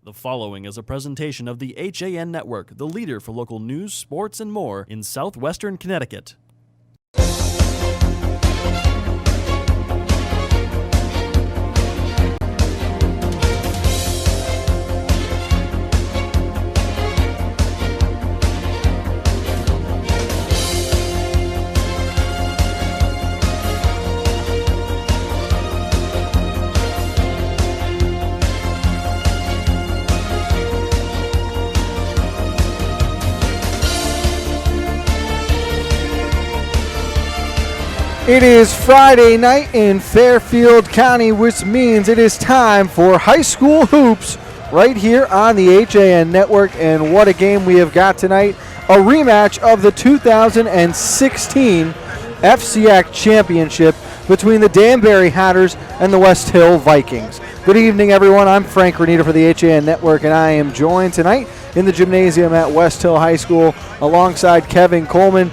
The following is a presentation of the HAN Network, the leader for local news, sports, and more in southwestern Connecticut. It is Friday night in Fairfield County, which means it is time for high school hoops right here on the HAN Network. And what a game we have got tonight. A rematch of the 2016 FCIAC Championship between the Danbury Hatters and the Westhill Vikings. Good evening, everyone. I'm Frank Renita for the HAN Network, and I am joined tonight in the gymnasium at Westhill High School alongside Kevin Coleman.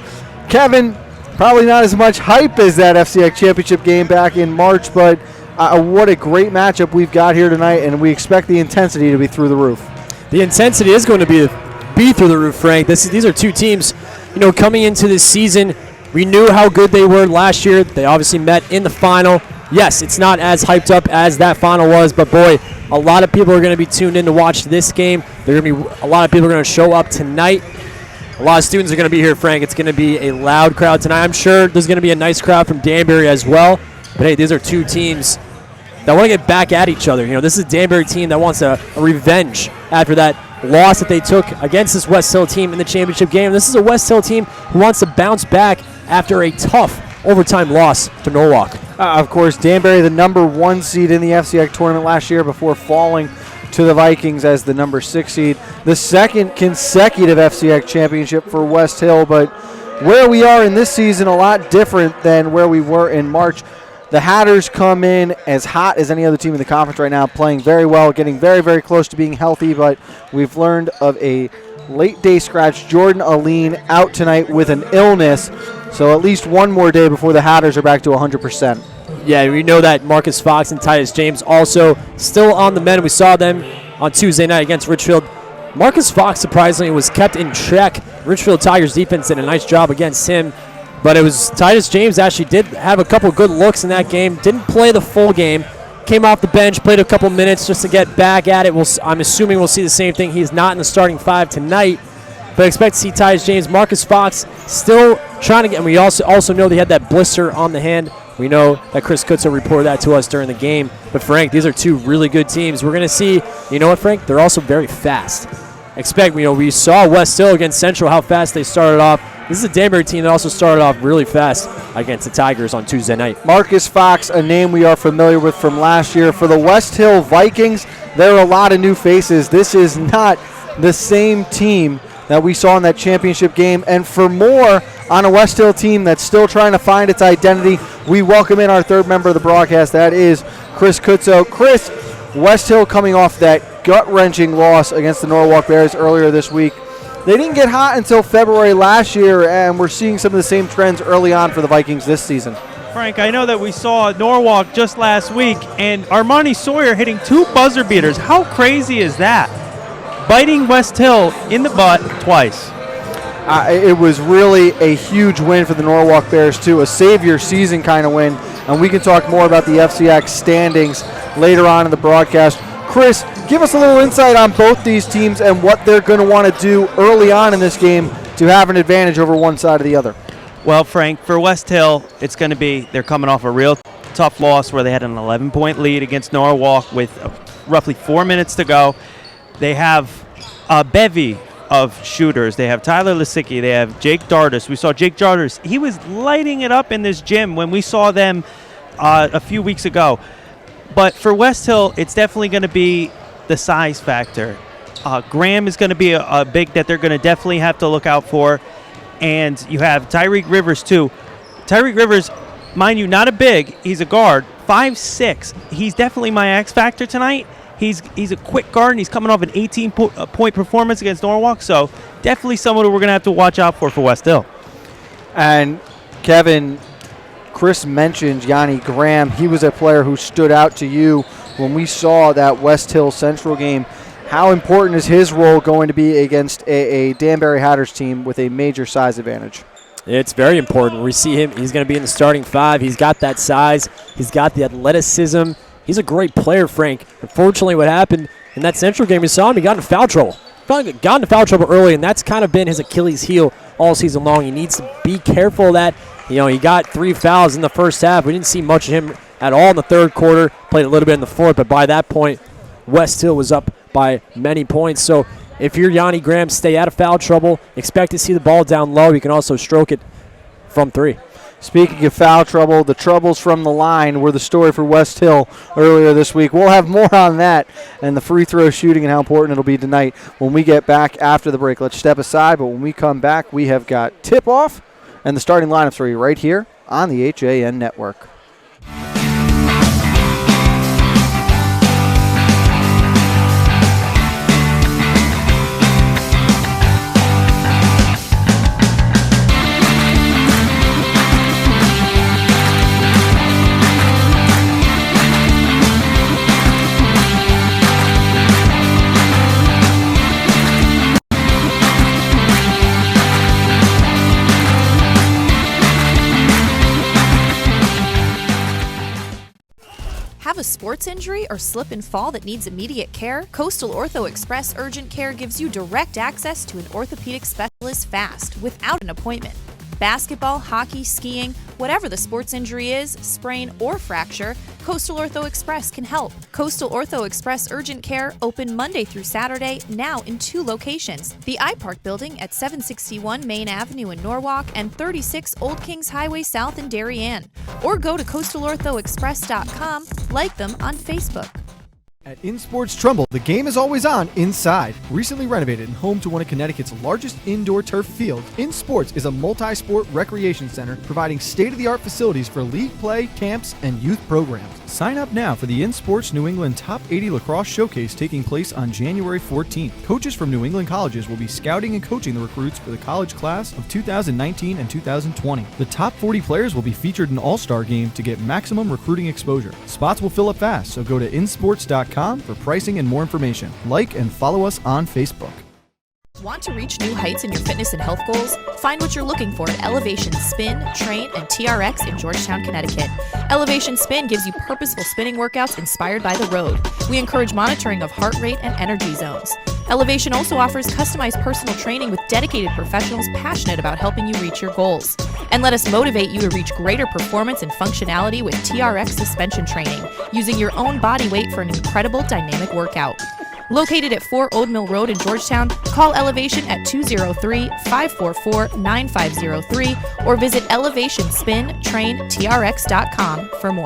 Kevin, probably not as much hype as that FCIAC Championship game back in March, but what a great matchup we've got here tonight, and we expect the intensity to be through the roof. The intensity is going to be through the roof, Frank. These are two teams, coming into this season. We knew how good they were last year. They obviously met in the final. Yes, it's not as hyped up as that final was, but boy, a lot of people are going to be tuned in to watch this game. A lot of people are going to show up tonight. A lot of students are going to be here, Frank. It's going to be a loud crowd tonight. I'm sure there's going to be a nice crowd from Danbury as well. But, hey, these are two teams that want to get back at each other. This is a Danbury team that wants a revenge after that loss that they took against this Westhill team in the championship game. This is a Westhill team who wants to bounce back after a tough overtime loss to Norwalk. Of course, Danbury, the number 1 seed in the FCIAC tournament last year before falling to the Vikings as the number 6 seed. The second consecutive FCIAC championship for Westhill, but where we are in this season, a lot different than where we were in March. The Hatters come in as hot as any other team in the conference right now, playing very well, getting very, very close to being healthy, but we've learned of a late-day scratch. Jordan Aline out tonight with an illness, so at least one more day before the Hatters are back to 100%. Yeah, we know that Marcus Fox and Titus James also still on the mend. We saw them on Tuesday night against Richfield. Marcus Fox, surprisingly, was kept in check. Richfield Tigers defense did a nice job against him. But it was Titus James actually did have a couple good looks in that game. Didn't play the full game. Came off the bench, played a couple minutes just to get back at it. I'm assuming we'll see the same thing. He's not in the starting 5 tonight. But I expect to see Titus James. Marcus Fox still trying to get, and we also know they had that blister on the hand. We know that Chris Kutzo reported that to us during the game. But, Frank, these are two really good teams. We're going to see, you know what, Frank? They're also very fast. We saw Westhill against Central, how fast they started off. This is a Danbury team that also started off really fast against the Tigers on Tuesday night. Marcus Fox, a name we are familiar with from last year. For the Westhill Vikings, there are a lot of new faces. This is not the same team that we saw in that championship game. And for more on a Westhill team that's still trying to find its identity, we welcome in our third member of the broadcast. That is Chris Kutzo. Chris, Westhill coming off that gut-wrenching loss against the Norwalk Bears earlier this week. They didn't get hot until February last year, and we're seeing some of the same trends early on for the Vikings this season. Frank, I know that we saw Norwalk just last week, and Armani Sawyer hitting 2 buzzer beaters. How crazy is that? Biting Westhill in the butt twice. It was really a huge win for the Norwalk Bears, too, a savior season kind of win, and we can talk more about the FCIAC standings later on in the broadcast. Chris, give us a little insight on both these teams and what they're going to want to do early on in this game to have an advantage over one side or the other. Well, Frank, for Westhill, it's going to be they're coming off a real tough loss where they had an 11-point lead against Norwalk with roughly 4 minutes to go. They have a bevy of shooters. They have Tyler Lisicki. They have Jake Dardis. We saw Jake Dardis. He was lighting it up in this gym when we saw them a few weeks ago. But for Westhill, it's definitely going to be the size factor. Graham is going to be a big that they're going to definitely have to look out for. And you have Tyreek Rivers, too. Tyreek Rivers, mind you, not a big. He's a guard, 5'6". He's definitely my X factor tonight. He's a quick guard, and he's coming off an 18-point performance against Norwalk. So definitely someone who we're going to have to watch out for Westhill. And, Kevin, Chris mentioned Yanni Graham. He was a player who stood out to you when we saw that Westhill Central game. How important is his role going to be against a Danbury Hatters team with a major size advantage? It's very important. We see him. He's going to be in the starting 5. He's got that size. He's got the athleticism. He's a great player, Frank. Unfortunately, what happened in that Central game, we saw him. He got into foul trouble. Got into foul trouble early, and that's kind of been his Achilles heel all season long. He needs to be careful of that. He got 3 fouls in the first half. We didn't see much of him at all in the third quarter. Played a little bit in the fourth, but by that point, Westhill was up by many points. So if you're Yanni Graham, stay out of foul trouble. Expect to see the ball down low. You can also stroke it from 3. Speaking of foul trouble, the troubles from the line were the story for Westhill earlier this week. We'll have more on that and the free throw shooting and how important it'll be tonight when we get back after the break. Let's step aside, but when we come back, we have got tip-off and the starting lineups for you right here on the HAN Network. Have a sports injury or slip and fall that needs immediate care? Coastal Ortho Express Urgent Care gives you direct access to an orthopedic specialist fast, without an appointment. Basketball, hockey, skiing, whatever the sports injury is, sprain or fracture, Coastal Ortho Express can help. Coastal Ortho Express Urgent Care, open Monday through Saturday, now in 2 locations. The iPark Building at 761 Main Avenue in Norwalk and 36 Old Kings Highway South in Darien. Or go to coastalorthoexpress.com, like them on Facebook. At InSports Trumbull, the game is always on inside. Recently renovated and home to one of Connecticut's largest indoor turf fields, InSports is a multi-sport recreation center providing state-of-the-art facilities for league play, camps, and youth programs. Sign up now for the InSports New England Top 80 Lacrosse Showcase taking place on January 14th. Coaches from New England colleges will be scouting and coaching the recruits for the college class of 2019 and 2020. The top 40 players will be featured in All-Star Game to get maximum recruiting exposure. Spots will fill up fast, so go to insports.com for pricing and more information. Like and follow us on Facebook. Want to reach new heights in your fitness and health goals? Find what you're looking for at Elevation Spin, Train, and TRX in Georgetown, Connecticut. Elevation Spin gives you purposeful spinning workouts inspired by the road. We encourage monitoring of heart rate and energy zones. Elevation also offers customized personal training with dedicated professionals passionate about helping you reach your goals. And let us motivate you to reach greater performance and functionality with TRX suspension training, using your own body weight for an incredible dynamic workout. Located at 4 Old Mill Road in Georgetown, call Elevation at 203-544-9503 or visit elevationspintraintrx.com for more.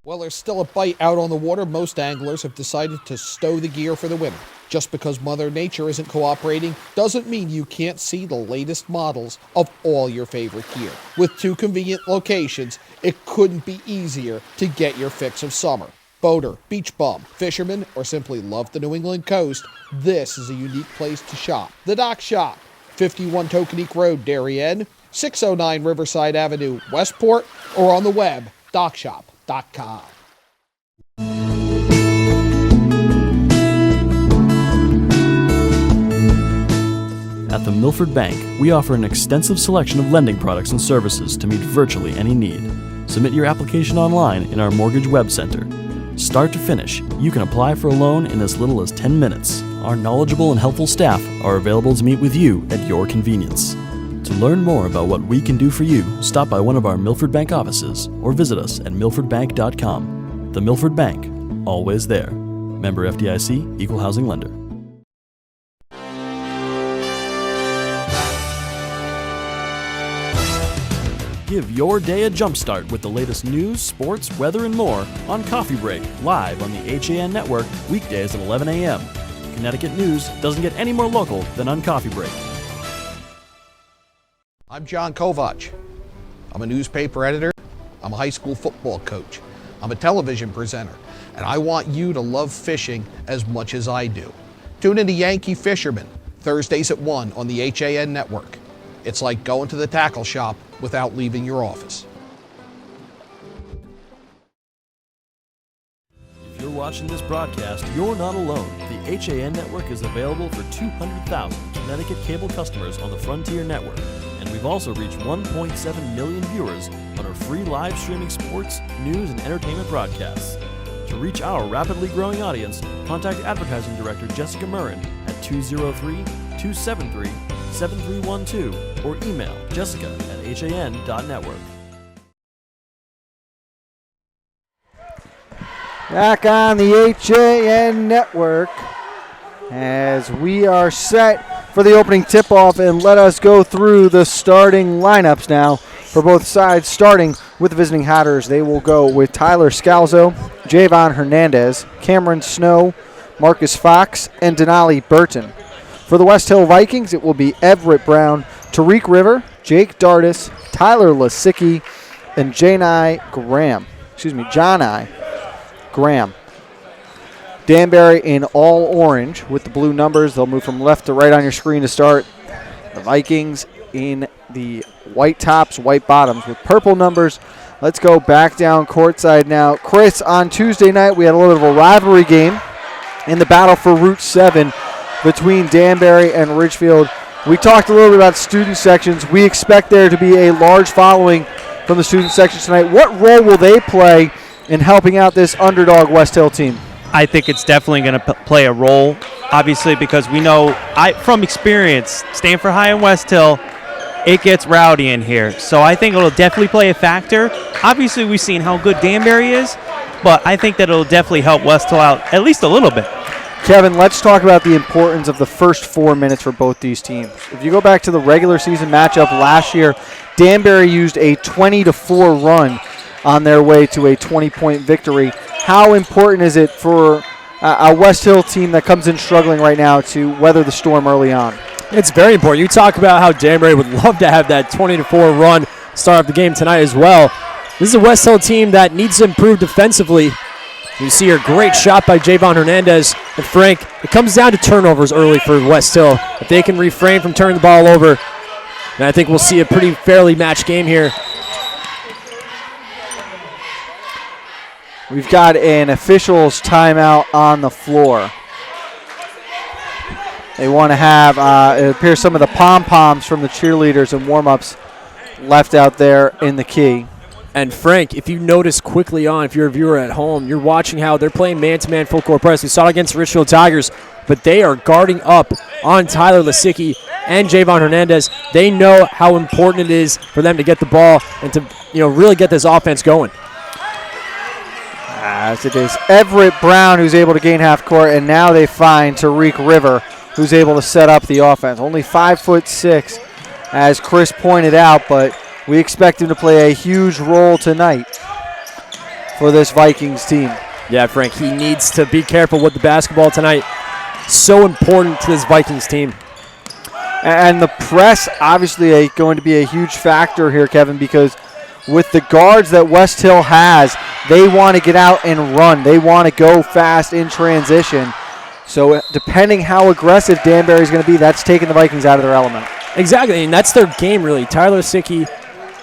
Well, there's still a bite out on the water. Most anglers have decided to stow the gear for the winter. Just because Mother Nature isn't cooperating doesn't mean you can't see the latest models of all your favorite gear. With 2 convenient locations, it couldn't be easier to get your fix of summer. Boater, beach bum, fisherman, or simply love the New England coast, this is a unique place to shop. The Dock Shop, 51 Tokenique Road, Darien, 609 Riverside Avenue, Westport, or on the web, dockshop.com. At the Milford Bank, we offer an extensive selection of lending products and services to meet virtually any need. Submit your application online in our Mortgage Web Center. Start to finish, you can apply for a loan in as little as 10 minutes. Our knowledgeable and helpful staff are available to meet with you at your convenience. To learn more about what we can do for you, stop by one of our Milford Bank offices or visit us at milfordbank.com. The Milford Bank, always there. Member FDIC, Equal Housing Lender. Give your day a jumpstart with the latest news, sports, weather, and more on Coffee Break, live on the HAN Network, weekdays at 11 a.m. Connecticut news doesn't get any more local than on Coffee Break. I'm John Kovach. I'm a newspaper editor. I'm a high school football coach. I'm a television presenter. And I want you to love fishing as much as I do. Tune into Yankee Fisherman, Thursdays at 1 on the HAN Network. It's like going to the tackle shop without leaving your office. If you're watching this broadcast, you're not alone. The HAN network is available for 200,000 Connecticut cable customers on the Frontier network, and we've also reached 1.7 million viewers on our free live streaming sports, news, and entertainment broadcasts. To reach our rapidly growing audience, contact Advertising Director Jessica Murrin at 203-273-7312 or email jessica@han.network. Back on the HAN network as we are set for the opening tip-off, and let us go through the starting lineups now for both sides. Starting with the visiting Hatters, they will go with Tyler Scalzo, Javon Hernandez, Cameron Snow, Marcus Fox, and Denali Burton. For the Westhill Vikings, it will be Everett Brown, Tariq River, Jake Dardis, Tyler Lasicki, and John Graham. Danbury in all orange with the blue numbers. They'll move from left to right on your screen to start. The Vikings in the white tops, white bottoms with purple numbers. Let's go back down courtside now. Chris, on Tuesday night we had a little bit of a rivalry game in the battle for Route 7 between Danbury and Ridgefield. We talked a little bit about student sections. We expect there to be a large following from the student sections tonight. What role will they play in helping out this underdog Westhill team? I think it's definitely going to play a role, obviously, because we know from experience, Stanford High and Westhill, it gets rowdy in here. So I think it'll definitely play a factor. Obviously, we've seen how good Danbury is, but I think that it'll definitely help Westhill out at least a little bit. Kevin, let's talk about the importance of the first 4 minutes for both these teams. If you go back to the regular season matchup last year, Danbury used a 20-4 run on their way to a 20-point victory. How important is it for a Westhill team that comes in struggling right now to weather the storm early on? It's very important. You talk about how Danbury would love to have that 20-4 run start off the game tonight as well. This is a Westhill team that needs to improve defensively. You see a great shot by Javon Hernandez. And Frank, it comes down to turnovers early for Westhill. If they can refrain from turning the ball over, then I think we'll see a pretty fairly matched game here. We've got an officials timeout on the floor. They want to have, it appears, some of the pom-poms from the cheerleaders and warm-ups left out there in the key. And Frank, if you notice quickly on, if you're a viewer at home, you're watching how they're playing man-to-man full court press. We saw it against Richfield Tigers, but they are guarding up on Tyler Lasicki and Javon Hernandez. They know how important it is for them to get the ball and to really get this offense going. As it is Everett Brown who's able to gain half court, and now they find Tariq River who's able to set up the offense. Only 5'6", as Chris pointed out, but we expect him to play a huge role tonight for this Vikings team. Yeah, Frank, he needs to be careful with the basketball tonight. So important to this Vikings team. And the press, obviously, going to be a huge factor here, Kevin, because with the guards that Westhill has, they want to get out and run. They want to go fast in transition. So depending how aggressive Danbury is going to be, that's taking the Vikings out of their element. Exactly, and that's their game, really. Tyler Lasicki,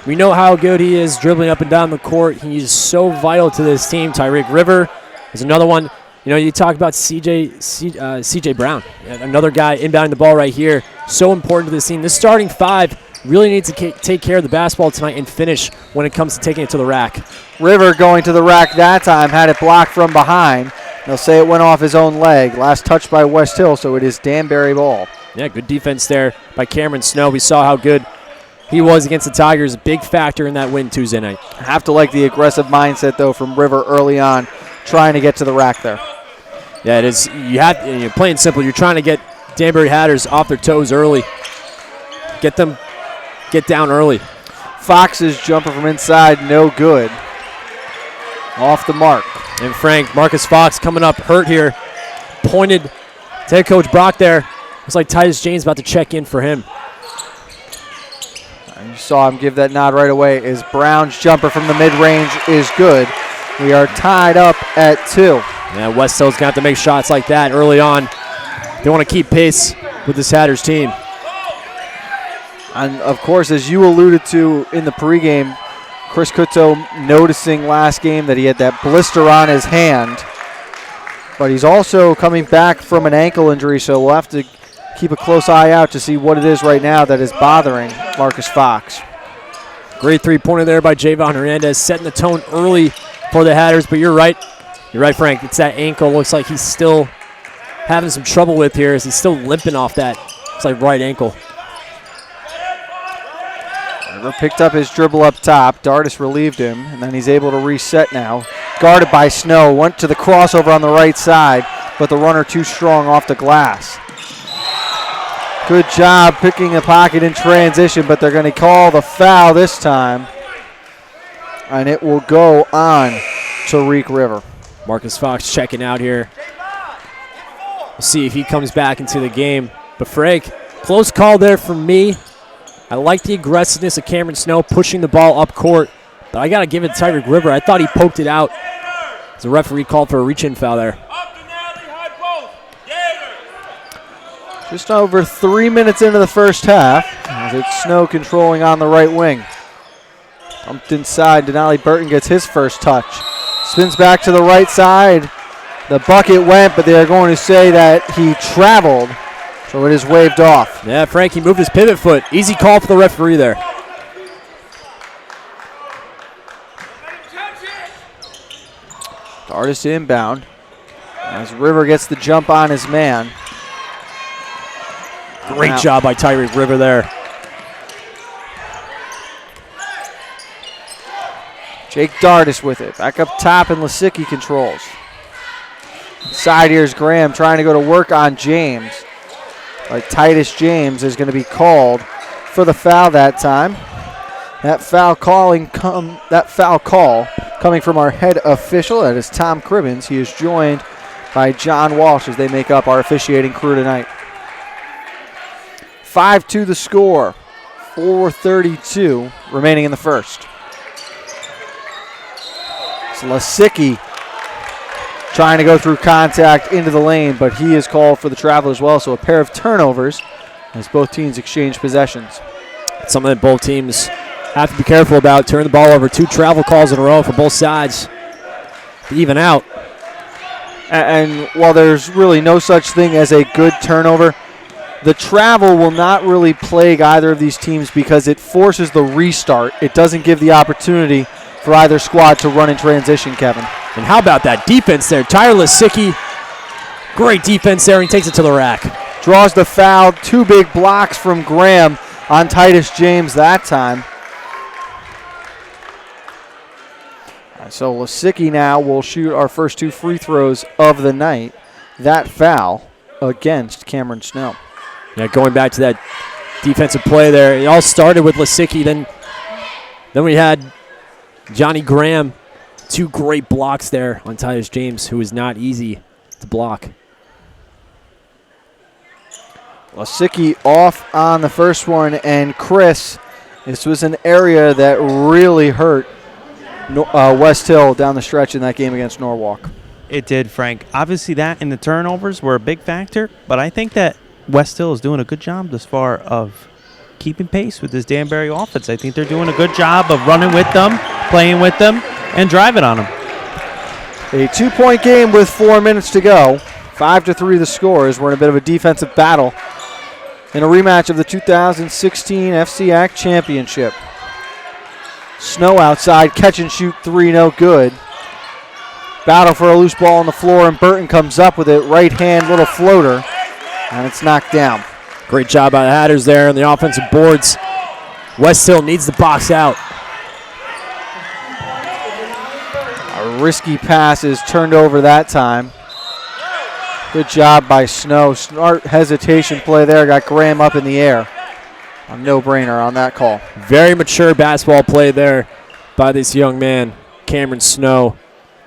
we know how good he is dribbling up and down the court. He's so vital to this team. Tariq River is another one. You talk about CJ Brown, another guy inbounding the ball right here. So important to this team. This starting five really needs to take care of the basketball tonight and finish when it comes to taking it to the rack. River going to the rack that time, had it blocked from behind. They'll say it went off his own leg. Last touch by Westhill, so it is Danbury ball. Yeah, good defense there by Cameron Snow. We saw how good he was against the Tigers. Big factor in that win Tuesday night. I have to like the aggressive mindset, though, from River early on, trying to get to the rack there. Yeah, it is. You're playing simple. You're trying to get Danbury Hatters off their toes early. Get down early. Fox's jumper from inside, no good. Off the mark. And Frank, Marcus Fox coming up hurt here. Pointed to head coach Brock there. Looks like Titus James about to check in for him. And you saw him give that nod right away as Brown's jumper from the mid-range is good. We are tied up at 2. Yeah, Westhill's going to have to make shots like that early on. They want to keep pace with this Hatters team. And, of course, as you alluded to in the pregame, Chris Cutto noticing last game that he had that blister on his hand. but he's also coming back from an ankle injury, so we'll have to keep a close eye out to see what it is right now that is bothering Marcus Fox. Great three-pointer there by Javon Hernandez, setting the tone early for the Hatters, but you're right. You're right, Frank. It's that ankle. Looks like he's still having some trouble with here as he's still limping off that. It's like right ankle. River picked up his dribble up top. Dardis relieved him, and then he's able to reset now. Guarded by Snow. Went to the crossover on the right side, but the runner too strong off the glass. Good job picking a pocket in transition, but they're going to call the foul this time, and it will go on Tariq River. Marcus Fox checking out here. We'll see if he comes back into the game. But Frank, close call there for me. I like the aggressiveness of Cameron Snow pushing the ball up court, but I got to give it to Tariq River. I thought he poked it out. The referee called for a reach-in foul there. Just over 3 minutes into the first half, as it's Snow controlling on the right wing. Bumped inside, Denali Burton gets his first touch. Spins back to the right side. The bucket went, but they're going to say that he traveled, so it is waved off. Yeah, Frank, he moved his pivot foot. Easy call for the referee there. Dardis inbound as River gets the jump on his man. Great job by Tyrese River there. Jake Dardis with it. Back up top, and Lisicki controls. Side here's Graham trying to go to work on James. But Titus James is going to be called for the foul that time. That foul call coming from our head official. That is Tom Cribbins. He is joined by John Walsh as they make up our officiating crew tonight. 5-2 the score. 4:32 remaining in the first. It's Lisicki trying to go through contact into the lane, but he is called for the travel as well. So a pair of turnovers as both teams exchange possessions. It's something that both teams have to be careful about. Turn the ball over. 2 travel calls in a row for both sides to even out. And while there's really no such thing as a good turnover, the travel will not really plague either of these teams because it forces the restart. It doesn't give the opportunity for either squad to run in transition, Kevin. And how about that defense there? Tyler Lisicki, great defense there, and he takes it to the rack. Draws the foul. 2 big blocks from Graham on Titus James that time. So Lisicki now will shoot our first 2 free throws of the night. That foul against Cameron Snow. Yeah, going back to that defensive play there, it all started with Lisicki. Then we had Johnny Graham. 2 great blocks there on Titus James, who is not easy to block. Lisicki off on the first one, and Chris, this was an area that really hurt Westhill down the stretch in that game against Norwalk. It did, Frank. Obviously that and the turnovers were a big factor, but I think that Westhill is doing a good job this far of keeping pace with this Danbury offense. I think they're doing a good job of running with them, playing with them, and driving on them. A 2-point game with 4 minutes to go. 5-3 the score as we're in a bit of a defensive battle in a rematch of the 2016 FCIAC Championship. Snow outside, catch and shoot 3, no good. Battle for a loose ball on the floor, and Burton comes up with it. Right hand, little floater, and it's knocked down. Great job by the Hatters there on the offensive boards. Westhill needs the box out. A risky pass is turned over that time. Good job by Snow. Smart hesitation play there. Got Graham up in the air. A no-brainer on that call. Very mature basketball play there by this young man, Cameron Snow.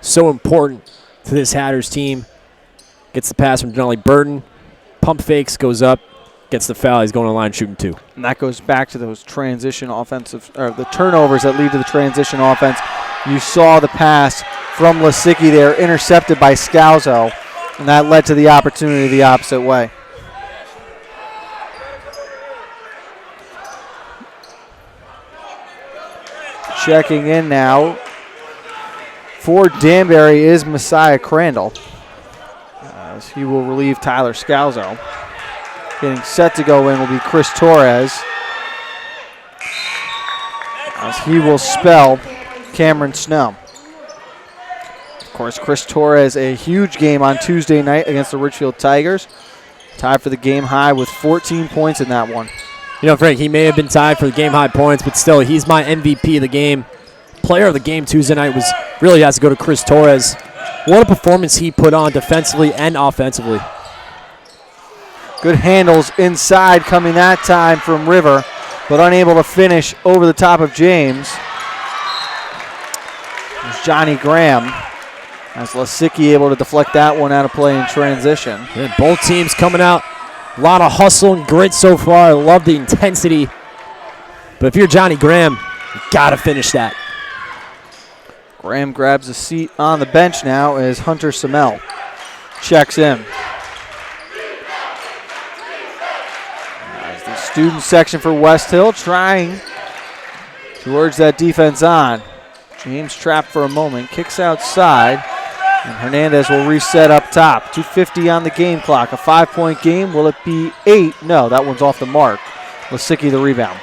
So important to this Hatters team. Gets the pass from Denali Burton. Pump fakes, goes up, gets the foul. He's going to the line shooting 2. And that goes back to those transition offensive, or the turnovers that lead to the transition offense. You saw the pass from Lisicki there, intercepted by Scalzo, and that led to the opportunity the opposite way. Checking in now for Danbury is Messiah Crandall. as he will relieve Tyler Scalzo. Getting set to go in will be Chris Torres, as he will spell Cameron Snow. Of course, Chris Torres, a huge game on Tuesday night against the Richfield Tigers. Tied for the game high with 14 points in that one. You know, Frank, he may have been tied for the game high points, but still, he's my MVP of the game. Player of the game Tuesday night really has to go to Chris Torres. What a performance he put on defensively and offensively. Good handles inside coming that time from River, but unable to finish over the top of James. There's Johnny Graham, as Lasicki able to deflect that one out of play in transition. Yeah, both teams coming out. A lot of hustle and grit so far. I love the intensity. But if you're Johnny Graham, you got to finish that. Graham grabs a seat on the bench now as Hunter Samel checks in. As the student section for Westhill trying to urge that defense on. James trapped for a moment, kicks outside, and Hernandez will reset up top. 2:50 on the game clock. A 5-point game. Will it be 8? No, that one's off the mark. Lasicki the rebound.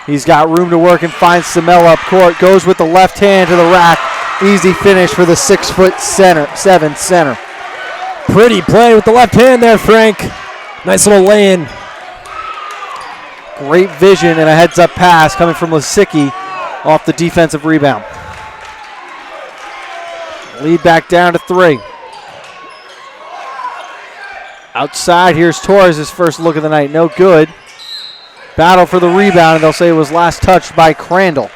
He's got room to work and finds Samel up court. Goes with the left hand to the rack. Easy finish for the 6'7" center. Pretty play with the left hand there, Frank. Nice little lay-in. Great vision and a heads-up pass coming from Lasicki off the defensive rebound. Lead back down to 3. Outside, here's Torres' first look of the night. No good. Battle for the rebound, and they'll say it was last touched by Crandall.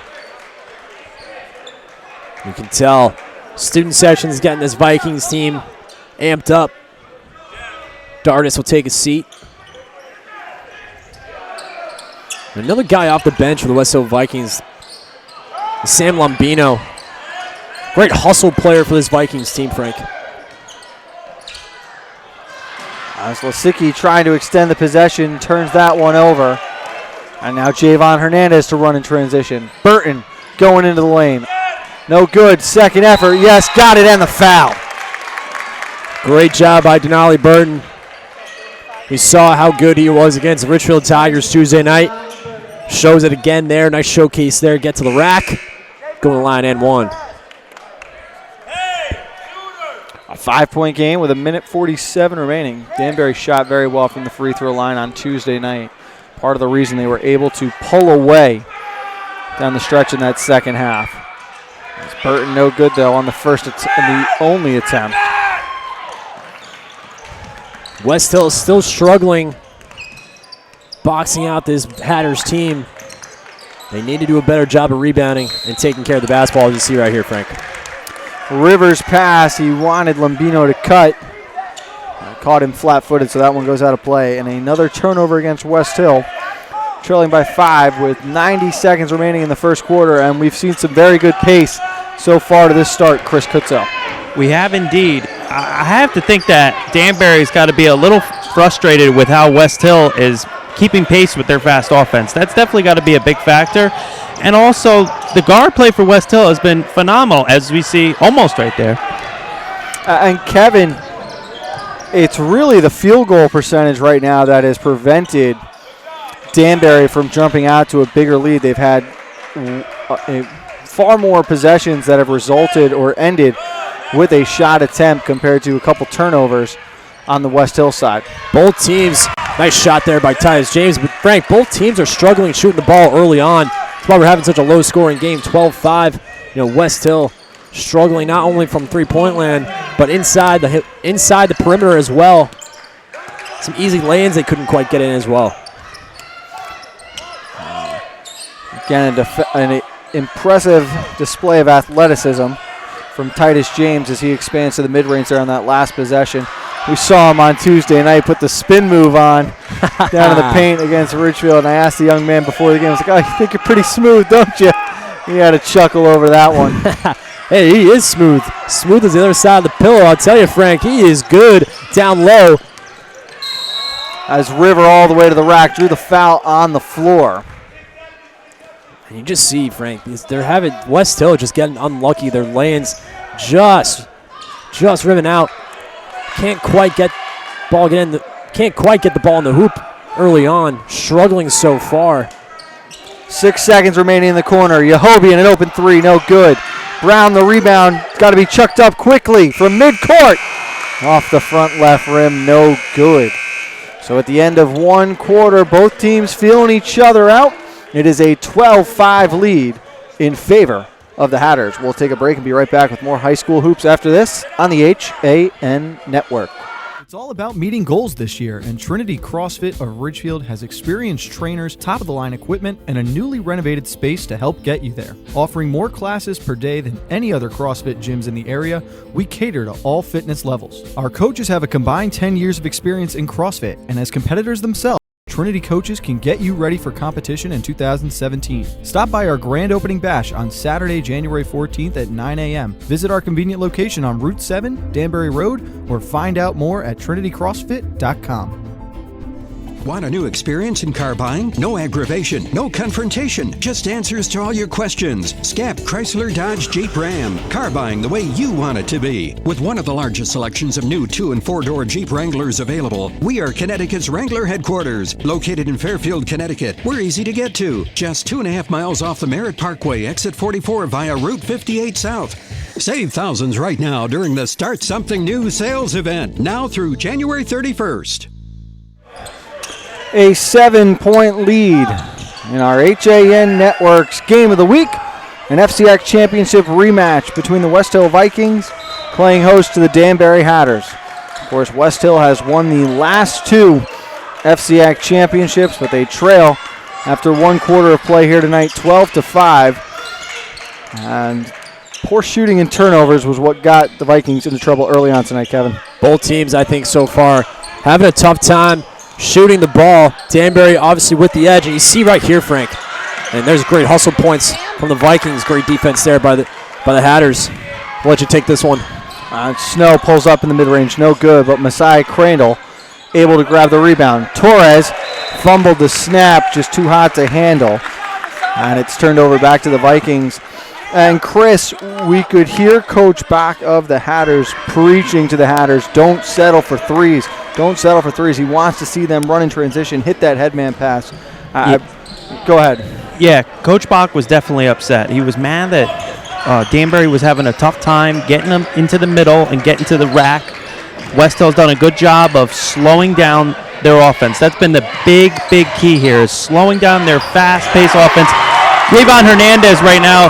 You can tell student section's getting this Vikings team amped up. Dardis will take a seat. Another guy off the bench for the Westhill Vikings, Sam Lombino. Great hustle player for this Vikings team, Frank. As Lasicki trying to extend the possession, turns that one over. And now Javon Hernandez to run in transition. Burton going into the lane. No good. Second effort. Yes, got it, and the foul. Great job by Denali Burton. We saw how good he was against the Richfield Tigers Tuesday night. Shows it again there. Nice showcase there. Get to the rack. Go to the line and one. A 5-point game with 1:47 remaining. Danbury shot very well from the free throw line on Tuesday night. Part of the reason they were able to pull away down the stretch in that second half. As Burton no good though on the the only attempt. Westhill is still struggling boxing out this Hatters team. They need to do a better job of rebounding and taking care of the basketball, as you see right here, Frank. Rivers pass, he wanted Lombino to cut. Caught him flat-footed, so that one goes out of play. And another turnover against Westhill, trailing by 5 with 90 seconds remaining in the first quarter. And we've seen some very good pace so far to this start, Chris Kutzo. We have indeed. I have to think that Danbury's got to be a little frustrated with how Westhill is keeping pace with their fast offense. That's definitely got to be a big factor. And also, the guard play for Westhill has been phenomenal, as we see almost right there. And Kevin, it's really the field goal percentage right now that has prevented Danbury from jumping out to a bigger lead. They've had far more possessions that have resulted or ended with a shot attempt compared to a couple turnovers on the Westhill side. Both teams, nice shot there by Tyus James. But Frank, both teams are struggling shooting the ball early on. That's why we're having such a low-scoring game, 12-5. Westhill struggling not only from three-point land, but inside the perimeter as well. Some easy lay-ins they couldn't quite get in as well. Again, an impressive display of athleticism from Titus James as he expands to the mid-range there on that last possession. We saw him on Tuesday night put the spin move on down in the paint against Richfield, and I asked the young man before the game, I was like, oh, you think you're pretty smooth, don't you? He had a chuckle over that one. Hey, he is smooth. Smooth as the other side of the pillow. I'll tell you, Frank, he is good down low. As River all the way to the rack, drew the foul on the floor. And you just see, Frank, they're having Westhill just getting unlucky. Their lanes just just rimming out. Can't quite get the ball in the hoop early on. Struggling so far. 6 seconds remaining in the corner. Yahobian, an open three, no good. Brown, the rebound, got to be chucked up quickly from midcourt. Off the front left rim, no good. So at the end of one quarter, both teams feeling each other out. It is a 12-5 lead in favor of the Hatters. We'll take a break and be right back with more high school hoops after this on the HAN Network. It's all about meeting goals this year, and Trinity CrossFit of Ridgefield has experienced trainers, top-of-the-line equipment, and a newly renovated space to help get you there. Offering more classes per day than any other CrossFit gyms in the area, we cater to all fitness levels. Our coaches have a combined 10 years of experience in CrossFit, and as competitors themselves, Trinity coaches can get you ready for competition in 2017. Stop by our grand opening bash on Saturday, January 14th at 9 a.m. Visit our convenient location on Route 7, Danbury Road, or find out more at trinitycrossfit.com. Want a new experience in car buying? No aggravation, no confrontation, just answers to all your questions. Scap Chrysler Dodge Jeep Ram. Car buying the way you want it to be. With one of the largest selections of new 2- and 4-door Jeep Wranglers available, we are Connecticut's Wrangler headquarters. Located in Fairfield, Connecticut, we're easy to get to. Just 2.5 miles off the Merritt Parkway, exit 44 via Route 58 South. Save thousands right now during the Start Something New sales event, now through January 31st. A 7-point lead in our HAN Network's Game of the Week, an FCIAC Championship rematch between the Westhill Vikings playing host to the Danbury Hatters. Of course, Westhill has won the last 2 FCIAC championships, but they trail after one quarter of play here tonight, 12-5. And poor shooting and turnovers was what got the Vikings into trouble early on tonight, Kevin. Both teams, I think, so far having a tough time shooting the ball. Danbury obviously with the edge, and you see right here, Frank, and there's great hustle points from the Vikings. Great defense there by the Hatters. We'll let you take this one. Snow pulls up in the mid-range, no good, but Messiah Crandall able to grab the rebound. Torres fumbled the snap, just too hot to handle, and it's turned over back to the Vikings. And Chris, we could hear Coach Bach of the Hatters preaching to the Hatters, don't settle for threes. Don't settle for threes. He wants to see them run in transition, hit that headman pass. Go ahead. Yeah, Coach Bach was definitely upset. He was mad that Danbury was having a tough time getting them into the middle and getting to the rack. Westhill's done a good job of slowing down their offense. That's been the big key here, is slowing down their fast-paced offense. Javon Hernandez right now,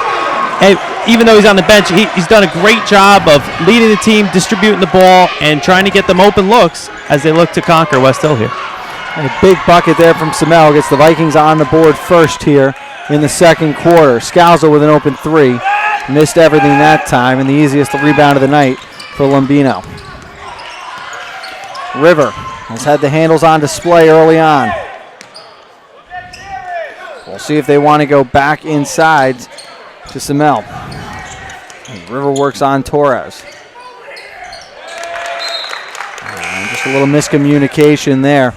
even though he's on the bench, he's done a great job of leading the team, distributing the ball, and trying to get them open looks as they look to conquer Westhill here. And a big bucket there from Samel gets the Vikings on the board first here in the second quarter. Scalzo with an open three. Missed everything that time, and the easiest rebound of the night for Lombino. River has had the handles on display early on. We'll see if they want to go back inside to Samel. River works on Torres. And just a little miscommunication there.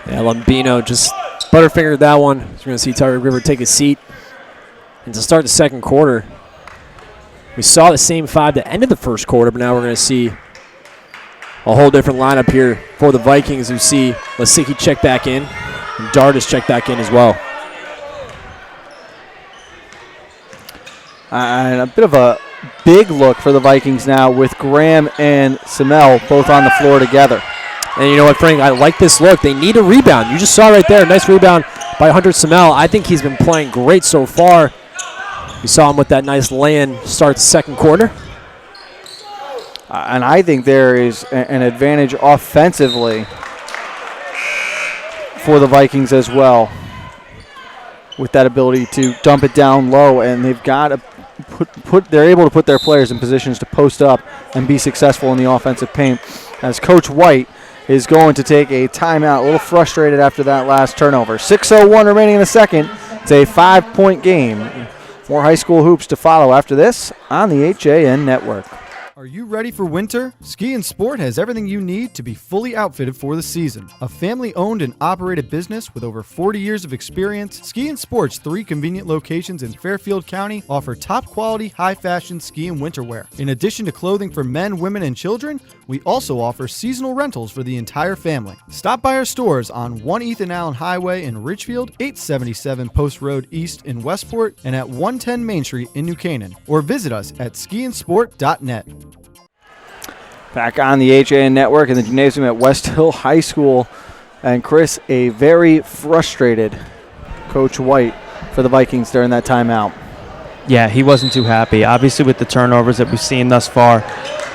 Yeah, Lombino just butterfingered that one. So we're going to see Tyler River take a seat. And to start the second quarter, we saw the same 5 to end of the first quarter, but now we're going to see a whole different lineup here for the Vikings. You see Lasicki check back in, and Dardis check back in as well. And a bit of a big look for the Vikings now with Graham and Samel both on the floor together. And you know what, Frank? I like this look. They need a rebound. You just saw right there, nice rebound by Hunter Samel. I think he's been playing great so far. You saw him with that nice lay-in start the second quarter. And I think there is an advantage offensively for the Vikings as well, with that ability to dump it down low, and they've got to they're able to put their players in positions to post up and be successful in the offensive paint. As Coach White is going to take a timeout, a little frustrated after that last turnover. 6:01 remaining in the second. It's a 5-point game. More high school hoops to follow after this on the HAN Network. Are you ready for winter? Ski and Sport has everything you need to be fully outfitted for the season. A family-owned and operated business with over 40 years of experience, Ski and Sport's 3 convenient locations in Fairfield County offer top-quality, high-fashion ski and winter wear. In addition to clothing for men, women, and children, we also offer seasonal rentals for the entire family. Stop by our stores on 1 Ethan Allen Highway in Ridgefield, 877 Post Road East in Westport, and at 110 Main Street in New Canaan, or visit us at skiandsport.net. Back on the HAN network in the gymnasium at Westhill High School. And Chris, a very frustrated Coach White for the Vikings during that timeout. Yeah, he wasn't too happy, obviously, with the turnovers that we've seen thus far.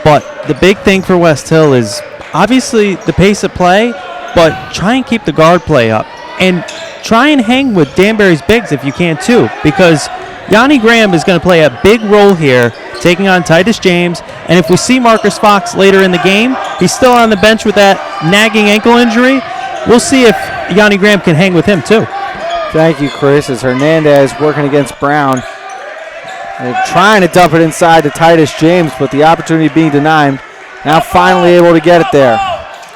But the big thing for Westhill is obviously the pace of play, but try and keep the guard play up. And try and hang with Danbury's bigs if you can, too, because Yanni Graham is going to play a big role here, taking on Titus James. And if we see Marcus Fox later in the game, he's still on the bench with that nagging ankle injury. We'll see if Yanni Graham can hang with him, too. Thank you, Chris. As Hernandez working against Brown. They're trying to dump it inside to Titus James, but the opportunity being denied. Now finally able to get it there.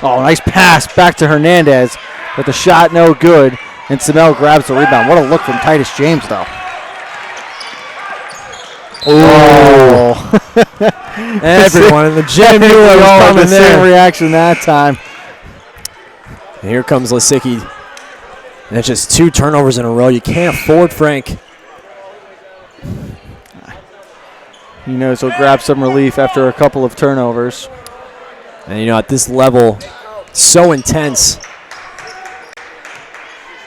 Oh, nice pass back to Hernandez, but the shot no good. And Samel grabs the rebound. What a look from Titus James, though. Oh. Everyone in the gym knew what was coming there. Same reaction that time. And here comes Lisicki. And it's just 2 turnovers in a row. You can't afford Frank. He knows he'll grab some relief after a couple of turnovers. And, you know, at this level, so intense.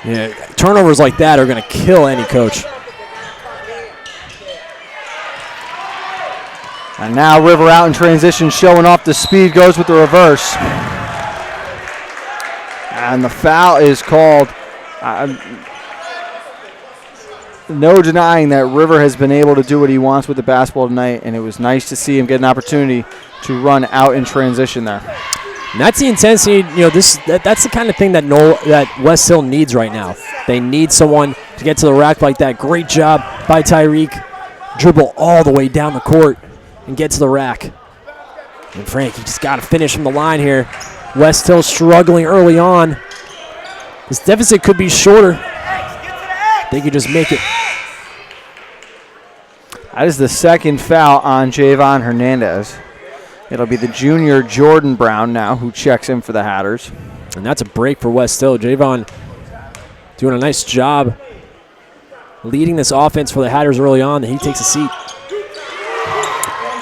Yeah, turnovers like that are going to kill any coach. And now River out in transition, showing off the speed, goes with the reverse. And the foul is called. No denying that River has been able to do what he wants with the basketball tonight, and it was nice to see him get an opportunity to run out in transition there. And that's the intensity. You know, that's the kind of thing that Westhill needs right now. They need someone to get to the rack like that. Great job by Tyreek. Dribble all the way down the court and get to the rack. And Frank, you just got to finish from the line here. Westhill struggling early on. This deficit could be shorter. They could just make it. That is the second foul on Javon Hernandez. It'll be the junior Jordan Brown now who checks in for the Hatters. And that's a break for Westhill. Javon doing a nice job leading this offense for the Hatters early on. He takes a seat.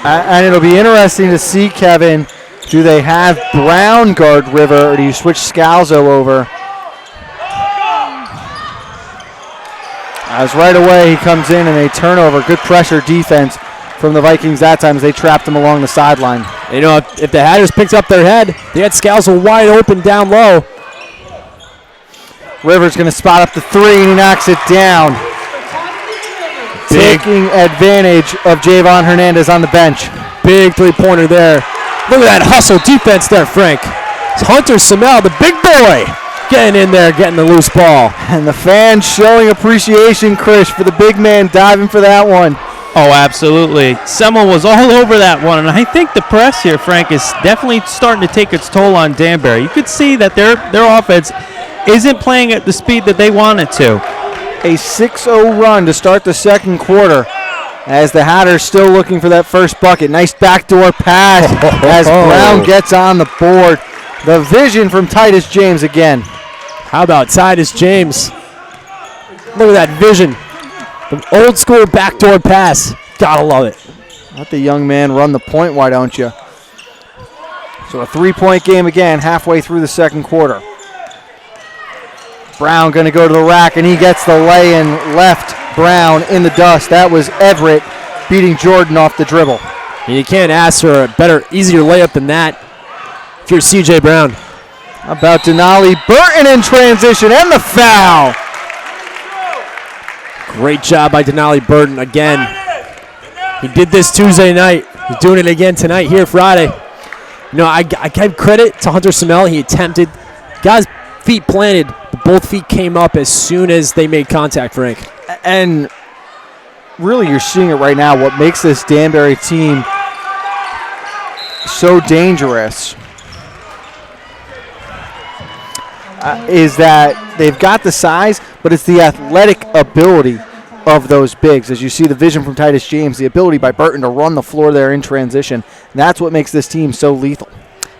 And it'll be interesting to see, Kevin, do they have Brown guard River, or do you switch Scalzo over? As right away he comes in and a turnover. Good pressure defense from the Vikings that time as they trapped him along the sideline. You know, if the Hatters picked up their head, they had Scalzo wide open down low. River's going to spot up the 3, and he knocks it down. Taking advantage of Javon Hernandez on the bench. Big three-pointer there. Look at that hustle defense there, Frank. It's Hunter Samel, the big boy, getting in there, getting the loose ball. And the fans showing appreciation, Chris, for the big man diving for that one. Oh, absolutely. Semmel was all over that one, and I think the press here, Frank, is definitely starting to take its toll on Danbury. You could see that their offense isn't playing at the speed that they want it to. A 6-0 run to start the second quarter as the Hatters still looking for that first bucket. Nice backdoor pass as Brown gets on the board. The vision from Titus James again. How about Titus James? Look at that vision. The old school backdoor pass. Gotta love it. Let the young man run the point, why don't you? So a 3-point game again halfway through the second quarter. Brown going to go to the rack, and he gets the lay-in left. Brown in the dust. That was Everett beating Jordan off the dribble. You can't ask for a better, easier layup than that if you're C.J. Brown. How about Denali Burton in transition, and the foul. Great job by Denali Burton again. He did this Tuesday night. He's doing it again tonight here Friday. You know, I give credit to Hunter Samel. He attempted, got his feet planted, but both feet came up as soon as they made contact, Frank. And really you're seeing it right now. What makes this Danbury team so dangerous is that they've got the size, but it's the athletic ability of those bigs. As you see the vision from Titus James, the ability by Burton to run the floor there in transition. And that's what makes this team so lethal.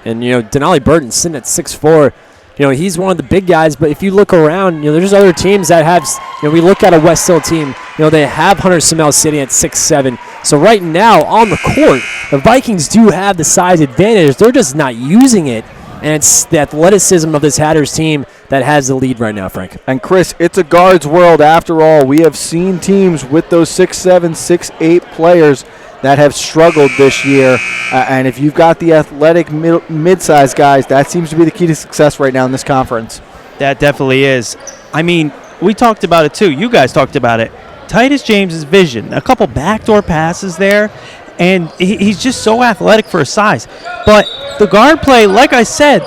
And, Denali Burton sitting at 6'4". He's one of the big guys, but if you look around, there's other teams that have, we look at a Westhill team, they have Hunter Samel sitting at 6'7". So right now on the court, the Vikings do have the size advantage. They're just not using it. And it's the athleticism of this Hatters team that has the lead right now, Frank. And Chris, it's a guards world after all. We have seen teams with those 6'7", 6'8" players that have struggled this year. And if you've got the athletic mid-sized guys, that seems to be the key to success right now in this conference. That definitely is. I mean, we talked about it too. You guys talked about it. Titus James's vision, a couple backdoor passes there, and he's just so athletic for his size. But the guard play, like I said,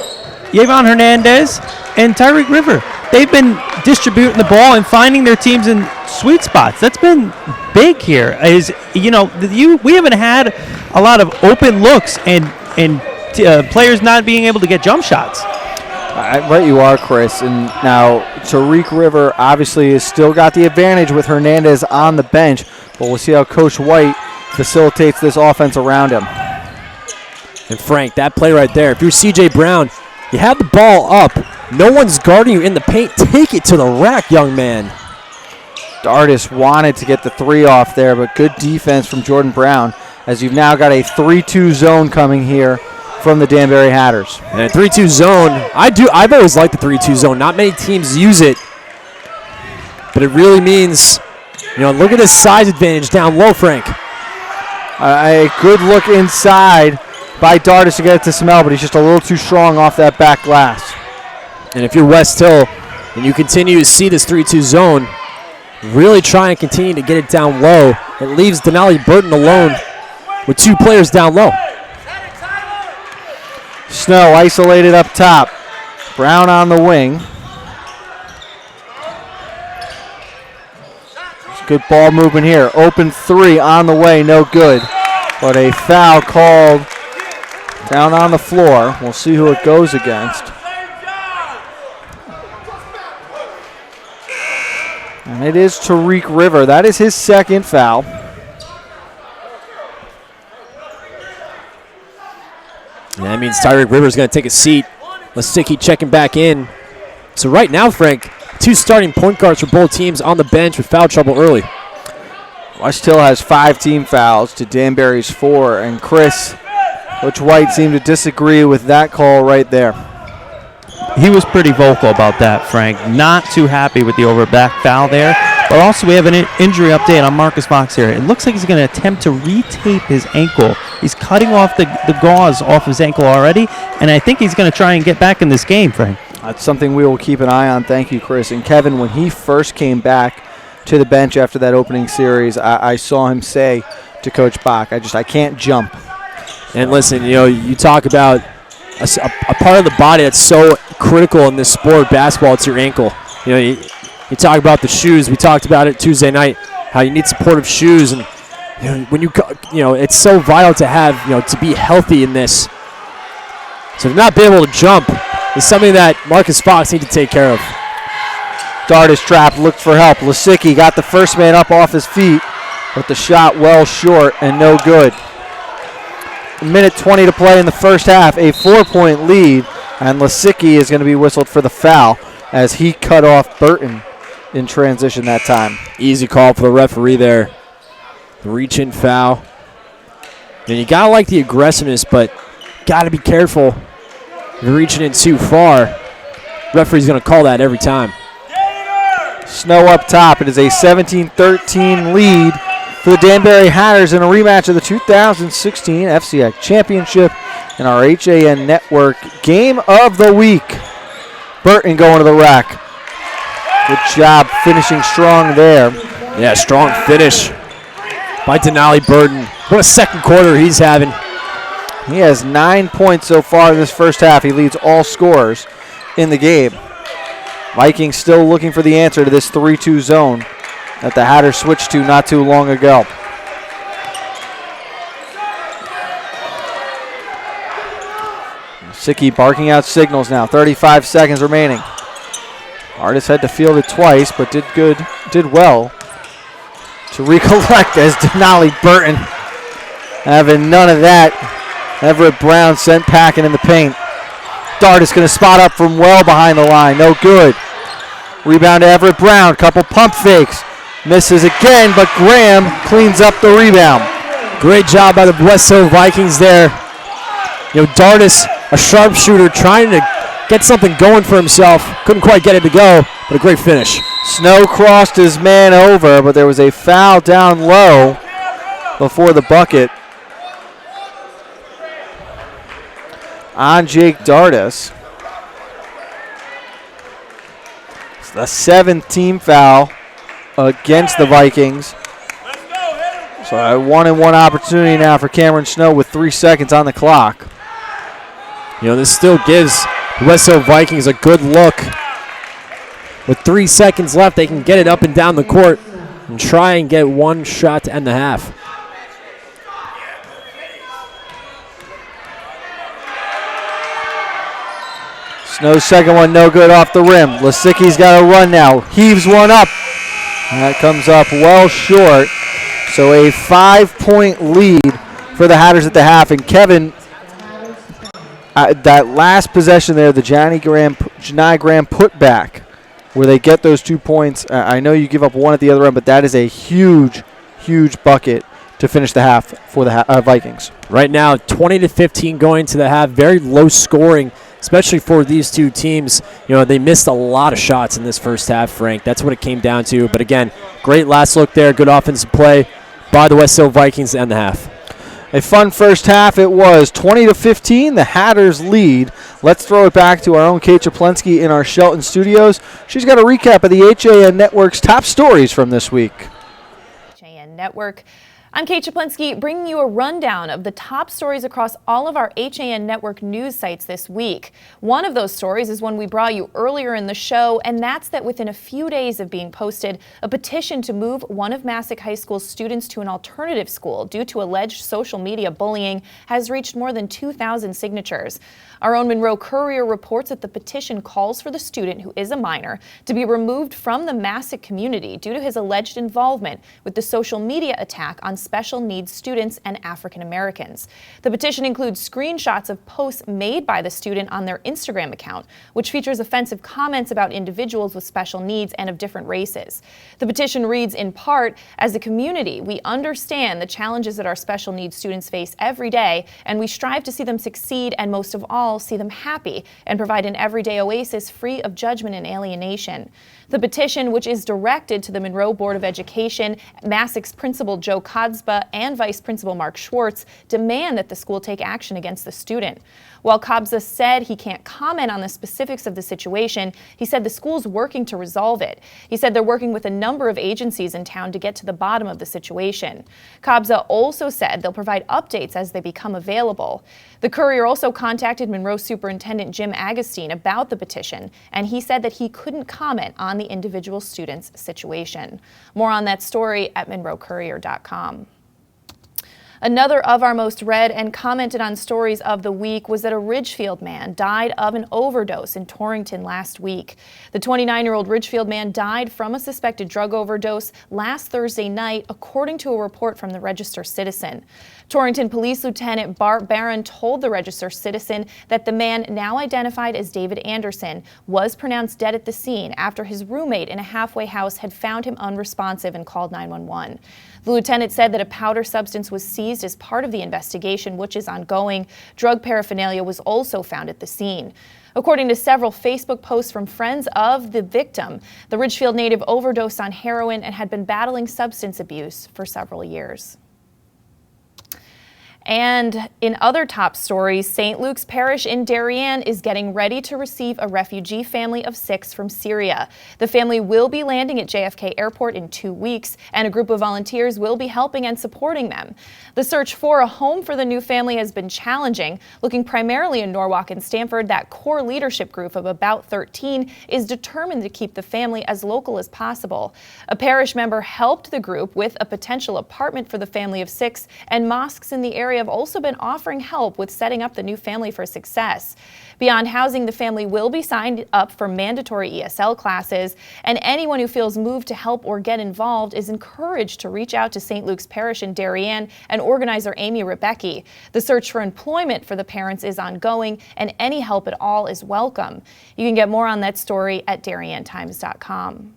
Yavon Hernandez and Tyreek River, they've been distributing the ball and finding their teams in sweet spots. That's been big here. We haven't had a lot of open looks and players not being able to get jump shots. Right you are, Chris. And now Tyreek River obviously has still got the advantage with Hernandez on the bench, but we'll see how Coach White facilitates this offense around him. And Frank, that play right there, if you're C.J. Brown, you have the ball up. No one's guarding you in the paint. Take it to the rack, young man. Dardis wanted to get the three off there, but good defense from Jordan Brown as you've now got a 3-2 zone coming here from the Danbury Hatters. And a 3-2 zone, I've always liked the 3-2 zone. Not many teams use it, but it really means, look at this size advantage down low, Frank. A good look inside by Dardis to get it to Smell, but he's just a little too strong off that back glass. And if you're Westhill and you continue to see this 3-2 zone, really try and continue to get it down low. It leaves Denali Burton alone with two players down low. Snow isolated up top. Brown on the wing. Good ball movement here. Open three on the way, no good. But a foul called down on the floor. We'll see who it goes against. And it is Tyreek River. That is his second foul. And that means Tyreek River is going to take a seat. Lasicki checking back in. So right now, Frank, two starting point guards for both teams on the bench with foul trouble early. Westhill has 5 team fouls to Danbury's 4. And Chris, Coach White seemed to disagree with that call right there. He was pretty vocal about that, Frank. Not too happy with the over-back foul there. But also we have an injury update on Marcus Fox here. It looks like he's going to attempt to re-tape his ankle. He's cutting off the gauze off his ankle already, and I think he's going to try and get back in this game, Frank. That's something we will keep an eye on. Thank you, Chris. And Kevin, when he first came back to the bench after that opening series, I saw him say to Coach Bach, I can't jump. And listen, you talk about a part of the body that's so critical in this sport, basketball, it's your ankle. You talk about the shoes. We talked about it Tuesday night, how you need supportive shoes, and when it's so vital to have, to be healthy in this. So to not be able to jump is something that Marcus Fox needs to take care of. Dardis trapped, looked for help. Lasicki got the first man up off his feet, but the shot well short and no good. A minute 20 to play in the first half, a 4-point lead, and Lasicki is going to be whistled for the foul as he cut off Burton in transition that time. Easy call for the referee there. The reach-in foul. And you got to like the aggressiveness, but got to be careful. If you're reaching in too far, referee's going to call that every time. Snow up top. It is a 17-13 lead for the Danbury Hatters in a rematch of the 2016 FCIAC Championship in our HAN Network Game of the Week. Burton going to the rack. Good job finishing strong there. Yeah, strong finish by Denali Burton. What a second quarter he's having. He has 9 points so far in this first half. He leads all scorers in the game. Vikings still looking for the answer to this 3-2 zone that the Hatters switched to not too long ago. Lasicki barking out signals now. 35 seconds remaining. Artis had to field it twice, but did well to recollect as Denali Burton having none of that. Everett Brown sent packing in the paint. Dardis going to spot up from well behind the line. No good. Rebound to Everett Brown. Couple pump fakes. Misses again, but Graham cleans up the rebound. Great job by the Westhill Vikings there. Dardis, a sharpshooter, trying to get something going for himself. Couldn't quite get it to go, but a great finish. Snow crossed his man over, but there was a foul down low before the bucket on Jake Dardis. It's the 7th team foul against the Vikings. So a 1-and-1 opportunity now for Cameron Snow with 3 seconds on the clock. This still gives the Westhill Vikings a good look. With 3 seconds left, they can get it up and down the court and try and get one shot to end the half. Snow's second one no good off the rim. Lasicki's got a run now. Heaves one up. That comes up well short. So a 5-point lead for the Hatters at the half. And Kevin, that last possession there, the Janai Graham putback, where they get those 2 points. I know you give up one at the other end, but that is a huge, huge bucket to finish the half for the Vikings. Right now, 20-15 going to the half. Very low scoring, especially for these two teams. They missed a lot of shots in this first half, Frank. That's what it came down to. But again, great last look there. Good offensive play by the Westhill Vikings to end the half. A fun first half it was. 20-15, the Hatters lead. Let's throw it back to our own Kate Chaplensky in our Shelton studios. She's got a recap of the HAN Network's top stories from this week. HAN Network. I'm Kate Chaplensky, bringing you a rundown of the top stories across all of our HAN Network news sites this week. One of those stories is one we brought you earlier in the show, and that's that within a few days of being posted, a petition to move one of Massac High School's students to an alternative school due to alleged social media bullying has reached more than 2,000 signatures. Our own Monroe Courier reports that the petition calls for the student, who is a minor, to be removed from the Massac community due to his alleged involvement with the social media attack on special needs students and African Americans. The petition includes screenshots of posts made by the student on their Instagram account, which features offensive comments about individuals with special needs and of different races. The petition reads in part, "As a community, we understand the challenges that our special needs students face every day, and we strive to see them succeed and most of all, see them happy and provide an everyday oasis free of judgment and alienation." The petition, which is directed to the Monroe Board of Education, Massac's Principal Joe Codsba, and Vice Principal Mark Schwartz, demand that the school take action against the student. While Codsba said he can't comment on the specifics of the situation, he said the school's working to resolve it. He said they're working with a number of agencies in town to get to the bottom of the situation. Codsba also said they'll provide updates as they become available. The Courier also contacted Monroe Superintendent Jim Agostine about the petition, and he said that he couldn't comment on the individual student's situation. More on that story at monroecourier.com. Another of our most read and commented on stories of the week was that a Ridgefield man died of an overdose in Torrington last week. The 29-year-old Ridgefield man died from a suspected drug overdose last Thursday night, according to a report from the Register-Citizen. Torrington Police Lieutenant Bart Barron told the Register-Citizen that the man, now identified as David Anderson, was pronounced dead at the scene after his roommate in a halfway house had found him unresponsive and called 911. The lieutenant said that a powder substance was seized as part of the investigation, which is ongoing. Drug paraphernalia was also found at the scene. According to several Facebook posts from friends of the victim, the Ridgefield native overdosed on heroin and had been battling substance abuse for several years. And in other top stories, St. Luke's Parish in Darien is getting ready to receive a refugee family of 6 from Syria. The family will be landing at JFK Airport in 2 weeks, and a group of volunteers will be helping and supporting them. The search for a home for the new family has been challenging. Looking primarily in Norwalk and Stamford, that core leadership group of about 13 is determined to keep the family as local as possible. A parish member helped the group with a potential apartment for the family of 6 and mosques in the area area have also been offering help with setting up the new family for success. Beyond housing, the family will be signed up for mandatory ESL classes, and anyone who feels moved to help or get involved is encouraged to reach out to St. Luke's Parish in Darien and organizer Amy Rebecki. The search for employment for the parents is ongoing, and any help at all is welcome. You can get more on that story at DarienTimes.com.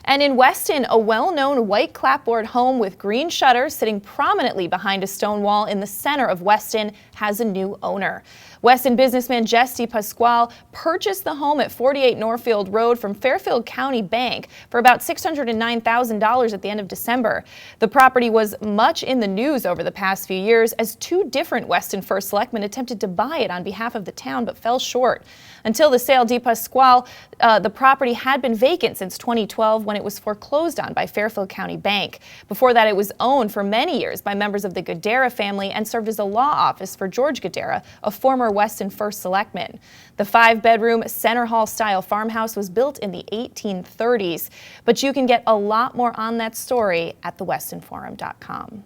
And in Weston, a well-known white clapboard home with green shutters sitting prominently behind a stone wall in the center of Weston has a new owner. Weston businessman Jess DePasquale purchased the home at 48 Northfield Road from Fairfield County Bank for about $609,000 at the end of December. The property was much in the news over the past few years as two different Weston First Selectmen attempted to buy it on behalf of the town but fell short. Until the sale, DePasquale, the property had been vacant since 2012 when it was foreclosed on by Fairfield County Bank. Before that, it was owned for many years by members of the Guidera family and served as a law office for George Guidera, a former Weston First Selectman. The 5-bedroom Center Hall style farmhouse was built in the 1830s, but you can get a lot more on that story at thewestonforum.com.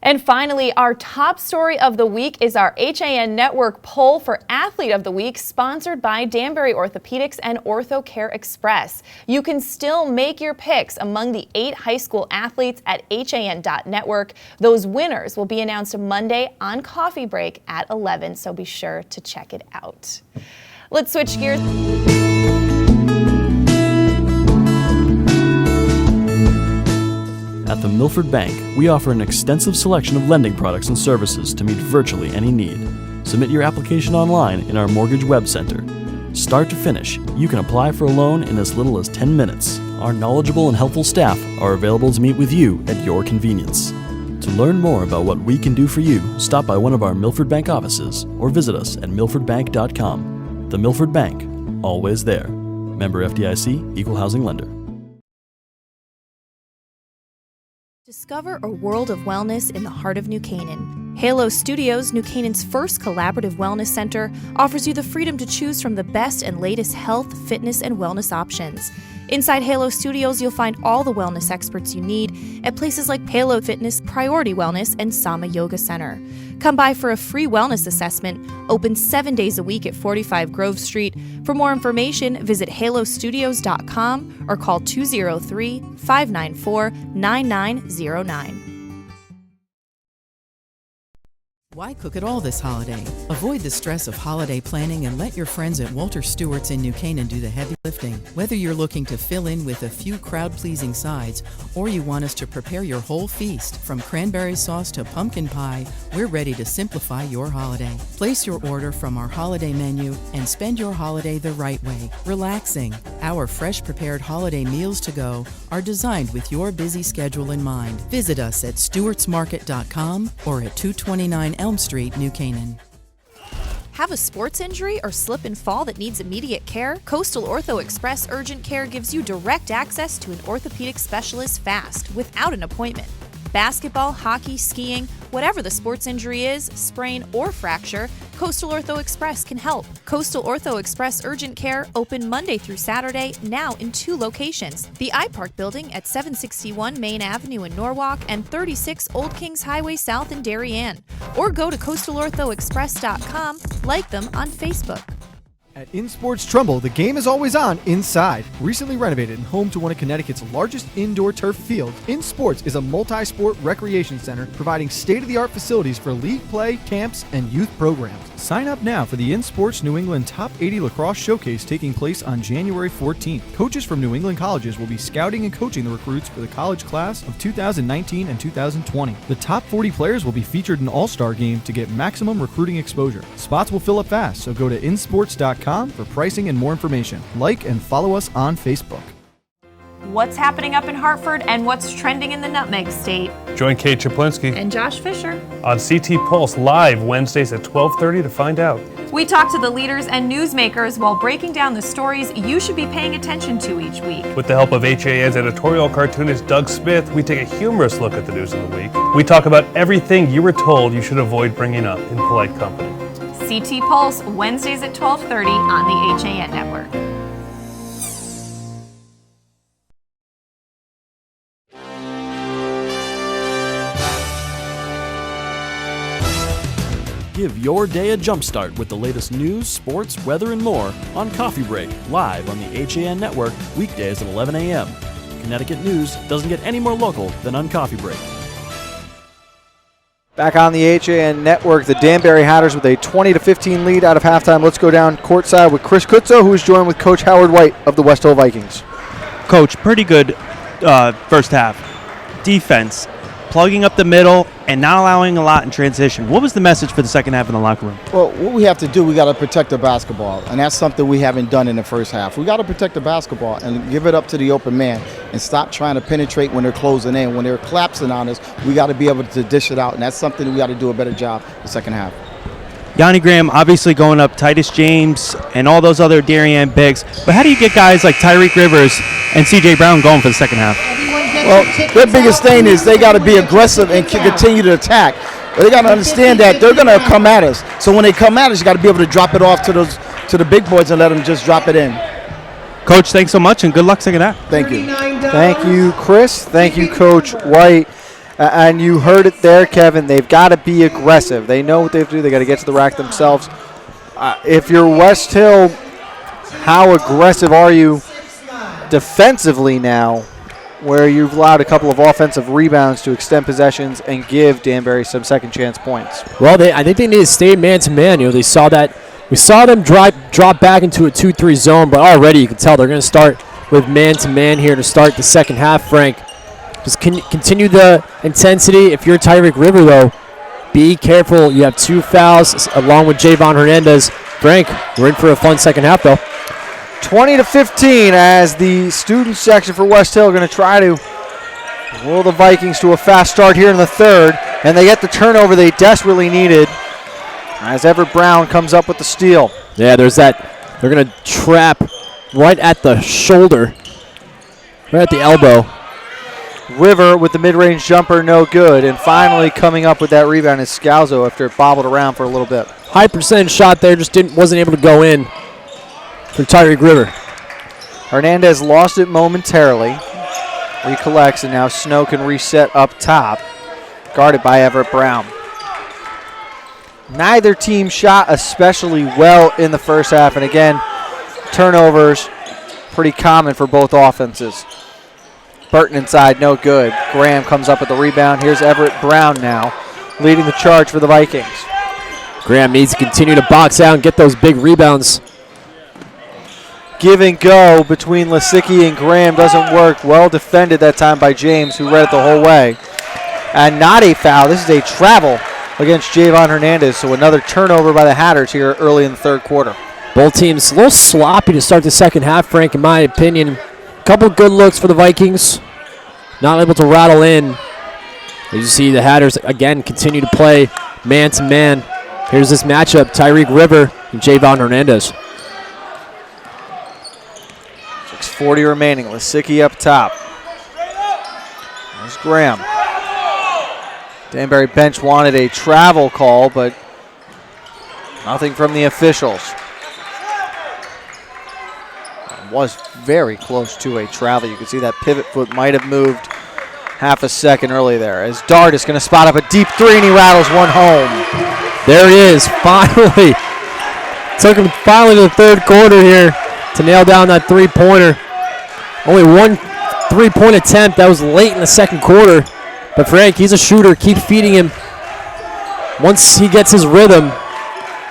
And finally, our top story of the week is our HAN Network poll for Athlete of the Week, sponsored by Danbury Orthopedics and OrthoCare Express. You can still make your picks among the 8 high school athletes at HAN.network. Those winners will be announced Monday on Coffee Break at 11, so be sure to check it out. Let's switch gears. At the Milford Bank, we offer an extensive selection of lending products and services to meet virtually any need. Submit your application online in our mortgage web center. Start to finish, you can apply for a loan in as little as 10 minutes. Our knowledgeable and helpful staff are available to meet with you at your convenience. To learn more about what we can do for you, stop by one of our Milford Bank offices or visit us at milfordbank.com. The Milford Bank, always there. Member FDIC, Equal Housing Lender. Discover a world of wellness in the heart of New Canaan. Halo Studios, New Canaan's first collaborative wellness center, offers you the freedom to choose from the best and latest health, fitness, and wellness options. Inside Halo Studios, you'll find all the wellness experts you need at places like Halo Fitness, Priority Wellness, and Sama Yoga Center. Come by for a free wellness assessment, open 7 days a week at 45 Grove Street. For more information, visit halostudios.com or call 203-594-9909. Why cook it all this holiday? Avoid the stress of holiday planning and let your friends at Walter Stewart's in New Canaan do the heavy lifting. Whether you're looking to fill in with a few crowd-pleasing sides or you want us to prepare your whole feast, from cranberry sauce to pumpkin pie, we're ready to simplify your holiday. Place your order from our holiday menu and spend your holiday the right way, relaxing. Our fresh prepared holiday meals to go are designed with your busy schedule in mind. Visit us at stewartsmarket.com or at 229 Elm Street, New Canaan. Have a sports injury or slip and fall that needs immediate care? Coastal Ortho Express Urgent Care gives you direct access to an orthopedic specialist fast, without an appointment. Basketball, hockey, skiing, whatever the sports injury is, sprain or fracture, Coastal Ortho Express can help. Coastal Ortho Express Urgent Care, open Monday through Saturday, now in 2 locations. The iPark building at 761 Main Avenue in Norwalk and 36 Old Kings Highway South in Darien. Or go to coastalorthoexpress.com, like them on Facebook. At In Sports Trumbull, the game is always on inside. Recently renovated and home to one of Connecticut's largest indoor turf fields, In Sports is a multi-sport recreation center providing state-of-the-art facilities for league play, camps, and youth programs. Sign up now for the In Sports New England Top 80 Lacrosse Showcase taking place on January 14th. Coaches from New England colleges will be scouting and coaching the recruits for the college class of 2019 and 2020. The top 40 players will be featured in All-Star Game to get maximum recruiting exposure. Spots will fill up fast, so go to insports.com for pricing and more information. Like and follow us on Facebook. What's happening up in Hartford and what's trending in the Nutmeg State? Join Kate Chaplinsky And Josh Fisher on CT Pulse live Wednesdays at 12:30 to find out. We talk to the leaders and newsmakers while breaking down the stories you should be paying attention to each week. With the help of HAN's editorial cartoonist Doug Smith, we take a humorous look at the news of the week. We talk about everything you were told you should avoid bringing up in polite company. CT Pulse, Wednesdays at 12:30 on the HAN Network. Give your day a jumpstart with the latest news, sports, weather, and more on Coffee Break, live on the HAN Network, weekdays at 11 a.m. Connecticut news doesn't get any more local than on Coffee Break. Back on the HAN Network, the Danbury Hatters with a 20-15 lead out of halftime. Let's go down courtside with Chris Kutzo, who is joined with Coach Howard White of the Westhill Vikings. Coach, pretty good first half. Defense, plugging up the middle and not allowing a lot in transition. What was the message for the second half in the locker room? Well, what we have to do, we got to protect the basketball, and that's something we haven't done in the first half. We got to protect the basketball and give it up to the open man and stop trying to penetrate when they're closing in. When they're collapsing on us, we got to be able to dish it out, and that's something we got to do a better job the second half. Yanni Graham obviously going up, Titus James, and all those other Darien bigs. But how do you get guys like Tyreek Rivers and C.J. Brown going for the second half? Well, their biggest thing is they got to be aggressive and continue to attack. But they got to understand that they're going to come at us. So when they come at us, you got to be able to drop it off to the big boys and let them just drop it in. Coach, thanks so much, and good luck second half. Thank you. Thank you, Chris. Thank you, Coach White. And you heard it there, Kevin. They've got to be aggressive. They know what they have to do. They got to get to the rack themselves. If you're West Hill, how aggressive are you defensively now, where you've allowed a couple of offensive rebounds to extend possessions and give Danbury some second chance points? Well, I think they need to stay man-to-man. They saw that. We saw them drop back into a 2-3 zone, but already you can tell they're going to start with man-to-man here to start the second half, Frank. Just continue the intensity. If you're Tyreek River, though, be careful. You have 2 fouls along with Javon Hernandez. Frank, we're in for a fun second half, though. 20-15 as the student section for West Hill are going to try to will the Vikings to a fast start here in the third, and they get the turnover they desperately needed as Everett Brown comes up with the steal. Yeah, there's that. They're going to trap right at the shoulder, right at the elbow. River with the mid-range jumper, no good, and finally coming up with that rebound is Scalzo after it bobbled around for a little bit. High percentage shot there, just wasn't able to go in for Tyreek River. Hernandez lost it momentarily. Recollects, and now Snow can reset up top. Guarded by Everett Brown. Neither team shot especially well in the first half, and again, turnovers pretty common for both offenses. Burton inside, no good. Graham comes up with the rebound. Here's Everett Brown now, leading the charge for the Vikings. Graham needs to continue to box out and get those big rebounds. Give and go between Lisicki and Graham doesn't work. Well defended that time by James, who read it the whole way. And not a foul. This is a travel against Javon Hernandez, so another turnover by the Hatters here early in the third quarter. Both teams a little sloppy to start the second half, Frank, in my opinion. Couple good looks for the Vikings. Not able to rattle in. As you see, the Hatters, again, continue to play man-to-man. Here's this matchup, Tyreek River and Javon Hernandez. 6:40 remaining. Lisicki up top. There's Graham. Danbury bench wanted a travel call, but nothing from the officials. Was very close to a travel. You can see that pivot foot might have moved half a second early there. As Dart is going to spot up a deep three, and he rattles one home. There he is, finally. Took him finally to the third quarter here to nail down that three-pointer. Only one three-point attempt. That was late in the second quarter. But Frank, he's a shooter. Keep feeding him. Once he gets his rhythm,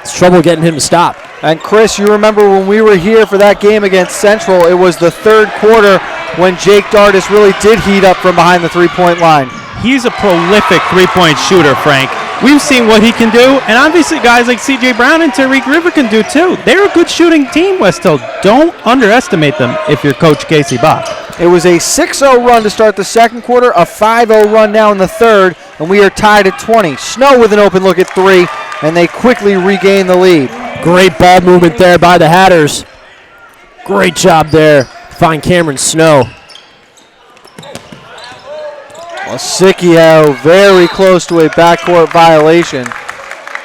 it's trouble getting him to stop. And Chris, you remember when we were here for that game against Central, it was the third quarter when Jake Dardis really did heat up from behind the three-point line. He's a prolific three-point shooter, Frank. We've seen what he can do, and obviously guys like C.J. Brown and Tyreek River can do too. They're a good shooting team, West Hill. Don't underestimate them if you're Coach Casey Bach. It was a 6-0 run to start the second quarter, a 5-0 run now in the third, and we are tied at 20. Snow with an open look at three, and they quickly regain the lead. Great ball movement there by the Hatters. Great job there. Find Cameron Snow. Lisicki very close to a backcourt violation,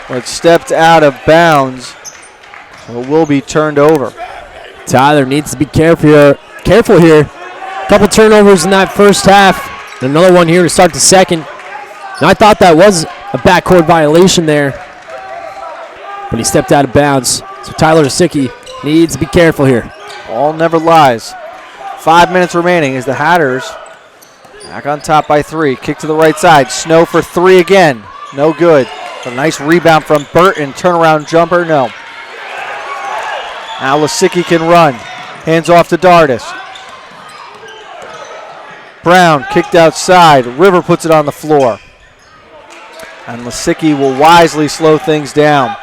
but stepped out of bounds, so it will be turned over. Tyler needs to be careful here. Couple turnovers in that first half. Another one here to start the second. And I thought that was a backcourt violation there. but he stepped out of bounds. So Tyler Osicki needs to be careful here. All never lies. 5 minutes remaining as the Hatters back on top by 3. Kick to the right side. Snow for 3 again. No good. But a nice rebound from Burton. Turnaround jumper, no. Now Lasicki can run. Hands off to Dardis. Brown kicked outside. River puts it on the floor. And Lasicki will wisely slow things down.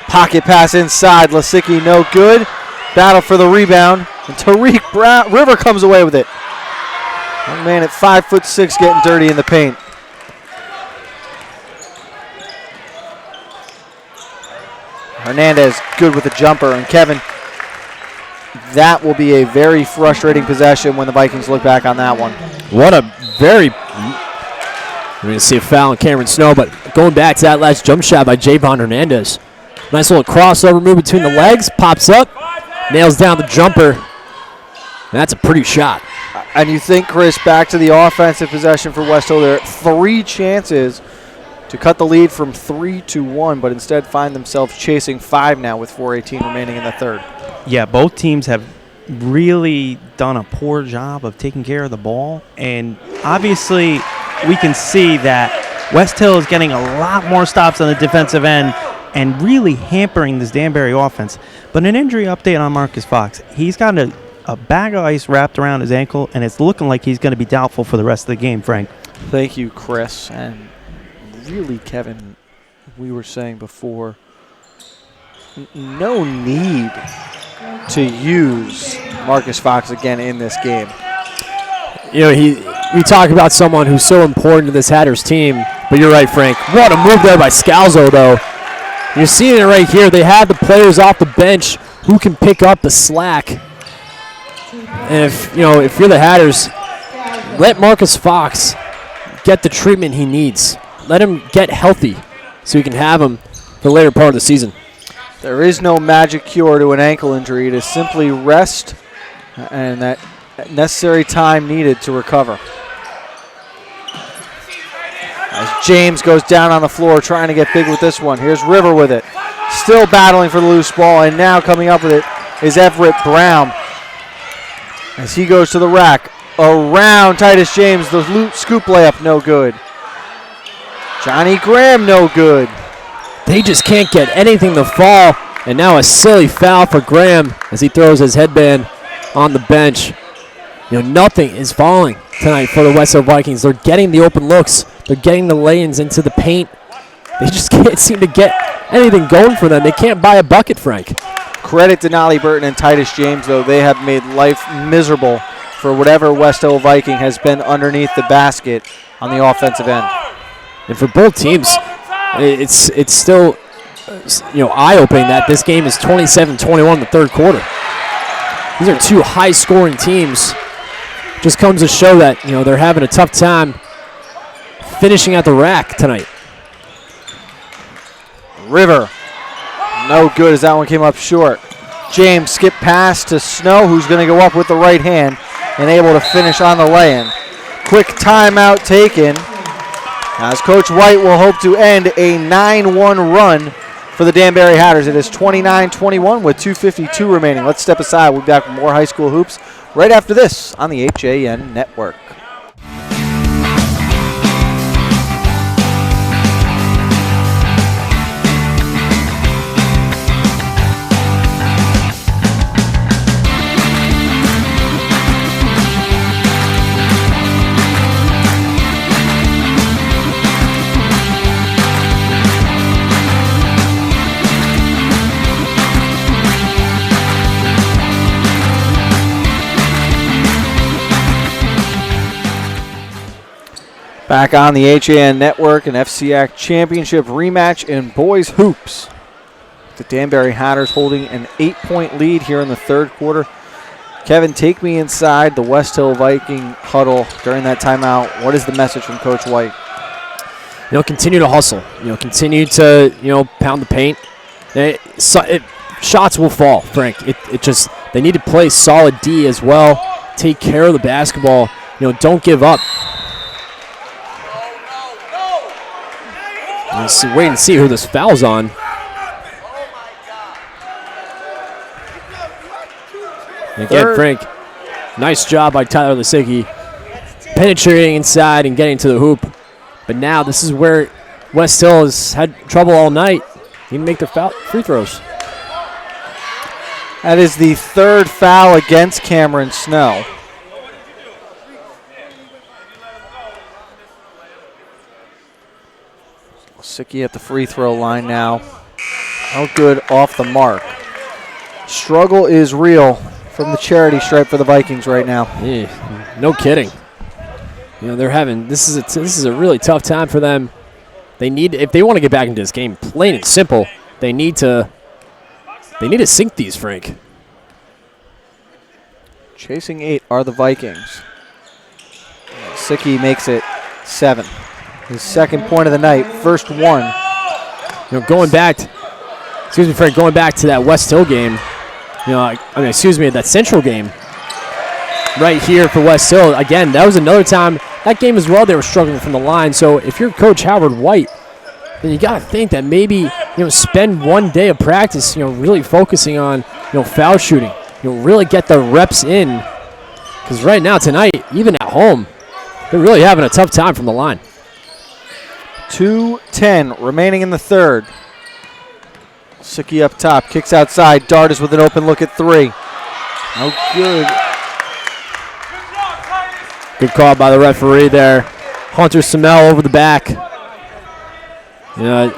Pocket pass inside. Lasicki no good. Battle for the rebound. And Tariq River comes away with it. One man at 5'6" getting dirty in the paint. Hernandez good with the jumper. And Kevin, that will be a very frustrating possession when the Vikings look back on that one. What a very... We're going to see a foul on Cameron Snow, but going back to that last jump shot by Javon Hernandez. Nice little crossover move between the legs, pops up, nails down the jumper. And that's a pretty shot. And you think, Chris, back to the offensive possession for Westhill, there are 3 chances to cut the lead from 3-1, but instead find themselves chasing 5 now with 4:18 remaining in the third. Yeah, both teams have really done a poor job of taking care of the ball, and obviously we can see that Westhill is getting a lot more stops on the defensive end and really hampering this Danbury offense. But an injury update on Marcus Fox. He's got a bag of ice wrapped around his ankle, and it's looking like he's going to be doubtful for the rest of the game, Frank. Thank you, Chris. And really, Kevin, we were saying before, no need to use Marcus Fox again in this game. You know, we talk about someone who's so important to this Hatters team, but you're right, Frank. What a move there by Scalzo, though. You're seeing it right here. They have the players off the bench who can pick up the slack. And if you're the Hatters, let Marcus Fox get the treatment he needs. Let him get healthy so we can have him for the later part of the season. There is no magic cure to an ankle injury. It is simply rest and that necessary time needed to recover. As James goes down on the floor trying to get big with this one. Here's River with it. Still battling for the loose ball, and now coming up with it is Everett Brown. As he goes to the rack. Around Titus James, the scoop layup, no good. Johnny Graham, no good. They just can't get anything to fall. And now a silly foul for Graham as he throws his headband on the bench. Nothing is falling tonight for the Westhill Vikings. They're getting the open looks. They're getting the lay-ins into the paint. They just can't seem to get anything going for them. They can't buy a bucket, Frank. Credit to Nolly Burton and Titus James, though. They have made life miserable for whatever Westhill Viking has been underneath the basket on the offensive end. And for both teams, it's still eye-opening that this game is 27-21 in the third quarter. These are 2 high-scoring teams. Just comes to show that they're having a tough time finishing at the rack tonight. River, no good as that one came up short. James skip pass to Snow, who's going to go up with the right hand and able to finish on the lay-in. Quick timeout taken, as Coach White will hope to end a 9-1 run for the Danbury Hatters. It is 29-21 with 2:52 remaining. Let's step aside. We'll be back with more high school hoops right after this on the HAN Network. Back on the HAN Network, an FCIAC Championship rematch in boys hoops. The Danbury Hatters holding an 8-point lead here in the third quarter. Kevin, take me inside the Westhill Viking huddle during that timeout. What is the message from Coach White? Continue to hustle. Continue to pound the paint. Shots will fall, Frank. They need to play solid D as well. Take care of the basketball. Don't give up. wait and see who this foul's on. And again, Frank, nice job by Tyler Lisicki, penetrating inside and getting to the hoop. But now this is where Westhill has had trouble all night. He didn't make the free throws. That is the third foul against Cameron Snow. Lisicki at the free throw line now. No good off the mark. Struggle is real from the charity stripe for the Vikings right now. Yeah, no kidding. You know, they're having this is a really tough time for them. They need, if they want to get back into this game, plain and simple, they need to sink these, Frank. Chasing 8 are the Vikings. Lisicki makes it 7. His second point of the night, first one. You know, going back to that West Hill game, you know, that Central game right here for West Hill. Again, that was another time, that game as well, they were struggling from the line. So if you're Coach Howard White, then you got to think that maybe, you know, spend one day of practice, you know, really focusing on, you know, foul shooting. You know, really get the reps in. Because right now, tonight, even at home, they're really having a tough time from the line. 2:10 remaining in the third. Lisicki up top, kicks outside. Dardis with an open look at 3. No good. Good call by the referee there. Hunter Samel over the back. You know,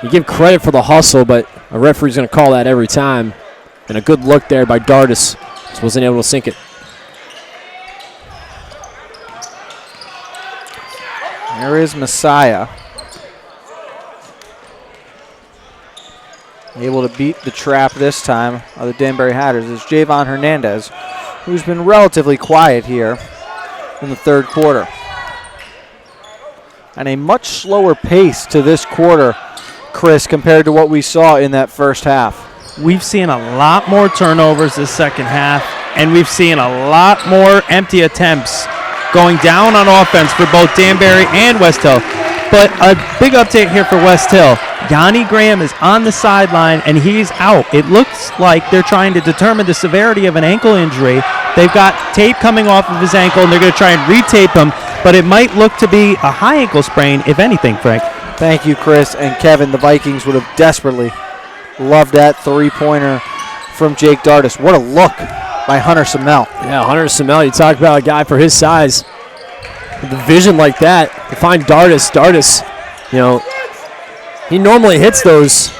you give credit for the hustle, but a referee's going to call that every time. And a good look there by Dardis. Just wasn't able to sink it. There is Messiah. Able to beat the trap this time of the Danbury Hatters is Javon Hernandez, who's been relatively quiet here in the third quarter. And a much slower pace to this quarter, Chris, compared to what we saw in that first half. We've seen a lot more turnovers this second half, and we've seen a lot more empty attempts going down on offense for both Danbury and West Hill. But a big update here for West Hill. Donnie Graham is on the sideline, and he's out. It looks like they're trying to determine the severity of an ankle injury. They've got tape coming off of his ankle, and they're going to try and retape him, but it might look to be a high ankle sprain, if anything, Frank. Thank you, Chris. And Kevin, the Vikings would have desperately loved that three-pointer from Jake Dardis. What a look by Hunter Samel. Yeah, Hunter Samel, you talk about a guy for his size. With a vision like that, to find Dardis, you know, he normally hits those.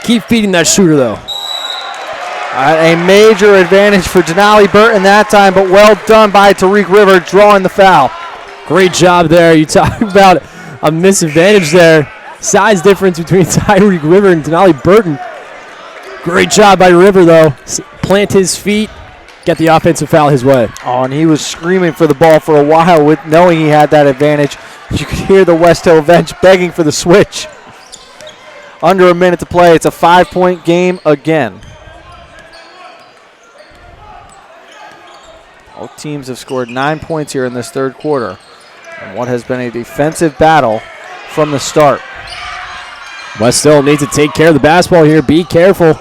Keep feeding that shooter, though. A major advantage for Denali Burton that time, but well done by Tariq River drawing the foul. Great job there. You talk about a misadvantage there. Size difference between Tariq River and Denali Burton. Great job by River, though. Plant his feet, get the offensive foul his way. Oh, and he was screaming for the ball for a while, with knowing he had that advantage. You could hear the West Hill bench begging for the switch. Under a minute to play. It's a 5-point game again. Both teams have scored 9 points here in this third quarter, and what has been a defensive battle from the start. West Hill needs to take care of the basketball here. Be careful.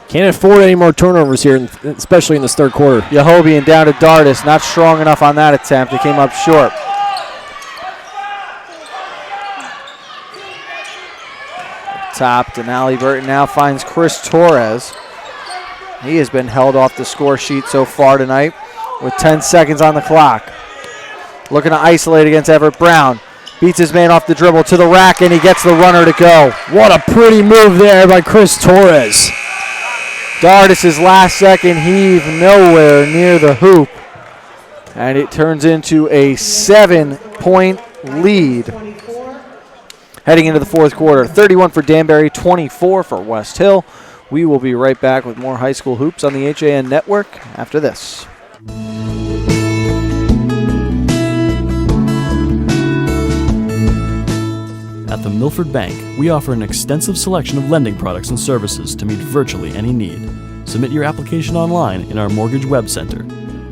Can't afford any more turnovers here, especially in this third quarter. Yahobian down to Dardis. Not strong enough on that attempt. It came up short. Top, Denali Burton now finds Chris Torres. He has been held off the score sheet so far tonight with 10 seconds on the clock. Looking to isolate against Everett Brown. Beats his man off the dribble to the rack, and he gets the runner to go. What a pretty move there by Chris Torres. Dardis' last second heave nowhere near the hoop. And it turns into a 7-point lead heading into the fourth quarter. 31 for Danbury, 24 for West Hill. We will be right back with more high school hoops on the HAN Network after this. At the Milford Bank, we offer an extensive selection of lending products and services to meet virtually any need. Submit your application online in our Mortgage Web Center.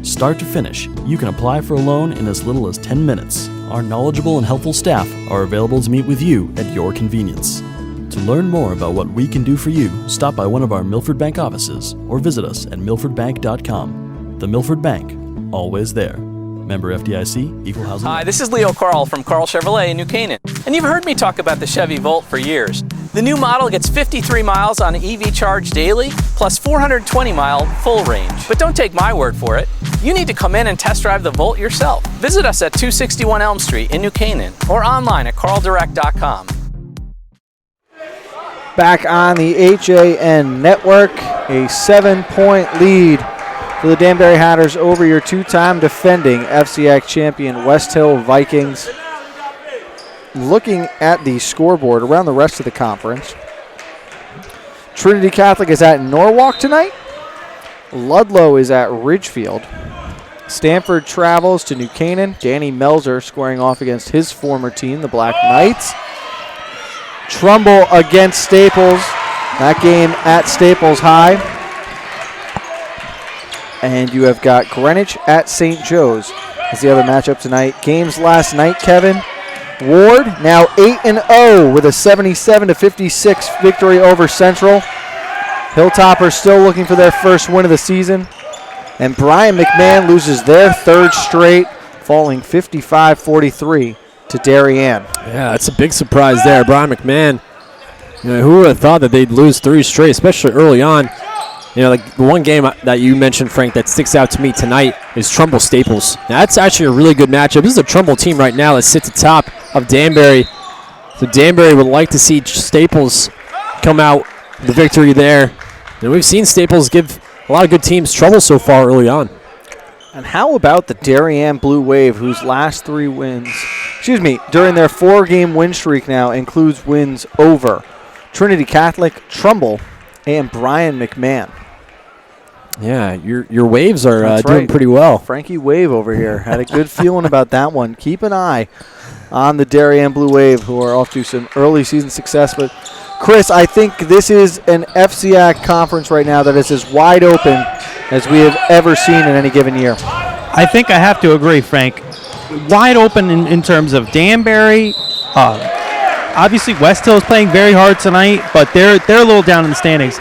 Start to finish, you can apply for a loan in as little as 10 minutes. Our knowledgeable and helpful staff are available to meet with you at your convenience. To learn more about what we can do for you, stop by one of our Milford Bank offices or visit us at milfordbank.com. The Milford Bank, always there. Member FDIC, Equal Housing. Hi, this is Leo Carl from Carl Chevrolet in New Canaan. And you've heard me talk about the Chevy Volt for years. The new model gets 53 miles on EV charge daily, plus 420-mile full range. But don't take my word for it. You need to come in and test drive the Volt yourself. Visit us at 261 Elm Street in New Canaan or online at carldirect.com. Back on the HAN network, a 7-point lead for the Danbury Hatters over your two-time defending FCIAC champion Westhill Vikings. Looking at the scoreboard around the rest of the conference, Trinity Catholic is at Norwalk tonight. Ludlow is at Ridgefield. Stanford travels to New Canaan. Danny Melzer squaring off against his former team, the Black Knights. Trumbull against Staples. That game at Staples High. And you have got Greenwich at St. Joe's as the other matchup tonight. Games last night, Kevin. Ward now 8-0 with a 77-56 victory over Central. Hilltoppers still looking for their first win of the season. And Brian McMahon loses their third straight, falling 55-43 to Darien. Yeah, that's a big surprise there. Brian McMahon, who would have thought that they'd lose 3 straight, especially early on. Like the one game that you mentioned, Frank, that sticks out to me tonight is Trumbull Staples. Now, that's actually a really good matchup. This is a Trumbull team right now that sits atop of Danbury. So Danbury would like to see Staples come out the victory there. And we've seen Staples give a lot of good teams trouble so far early on. And how about the Darien Blue Wave, whose last 3 wins, during their 4-game win streak now includes wins over Trinity Catholic, Trumbull, and Brian McMahon. Yeah, your Waves are doing right. pretty well. Frankie Wave over here had a good feeling about that one. Keep an eye on the Darien Blue Wave, who are off to some early season success. But, Chris, I think this is an FCIAC conference right now that is as wide open as we have ever seen in any given year. I think I have to agree, Frank. Wide open in terms of Danbury. Obviously, Westhill is playing very hard tonight, but they're a little down in the standings.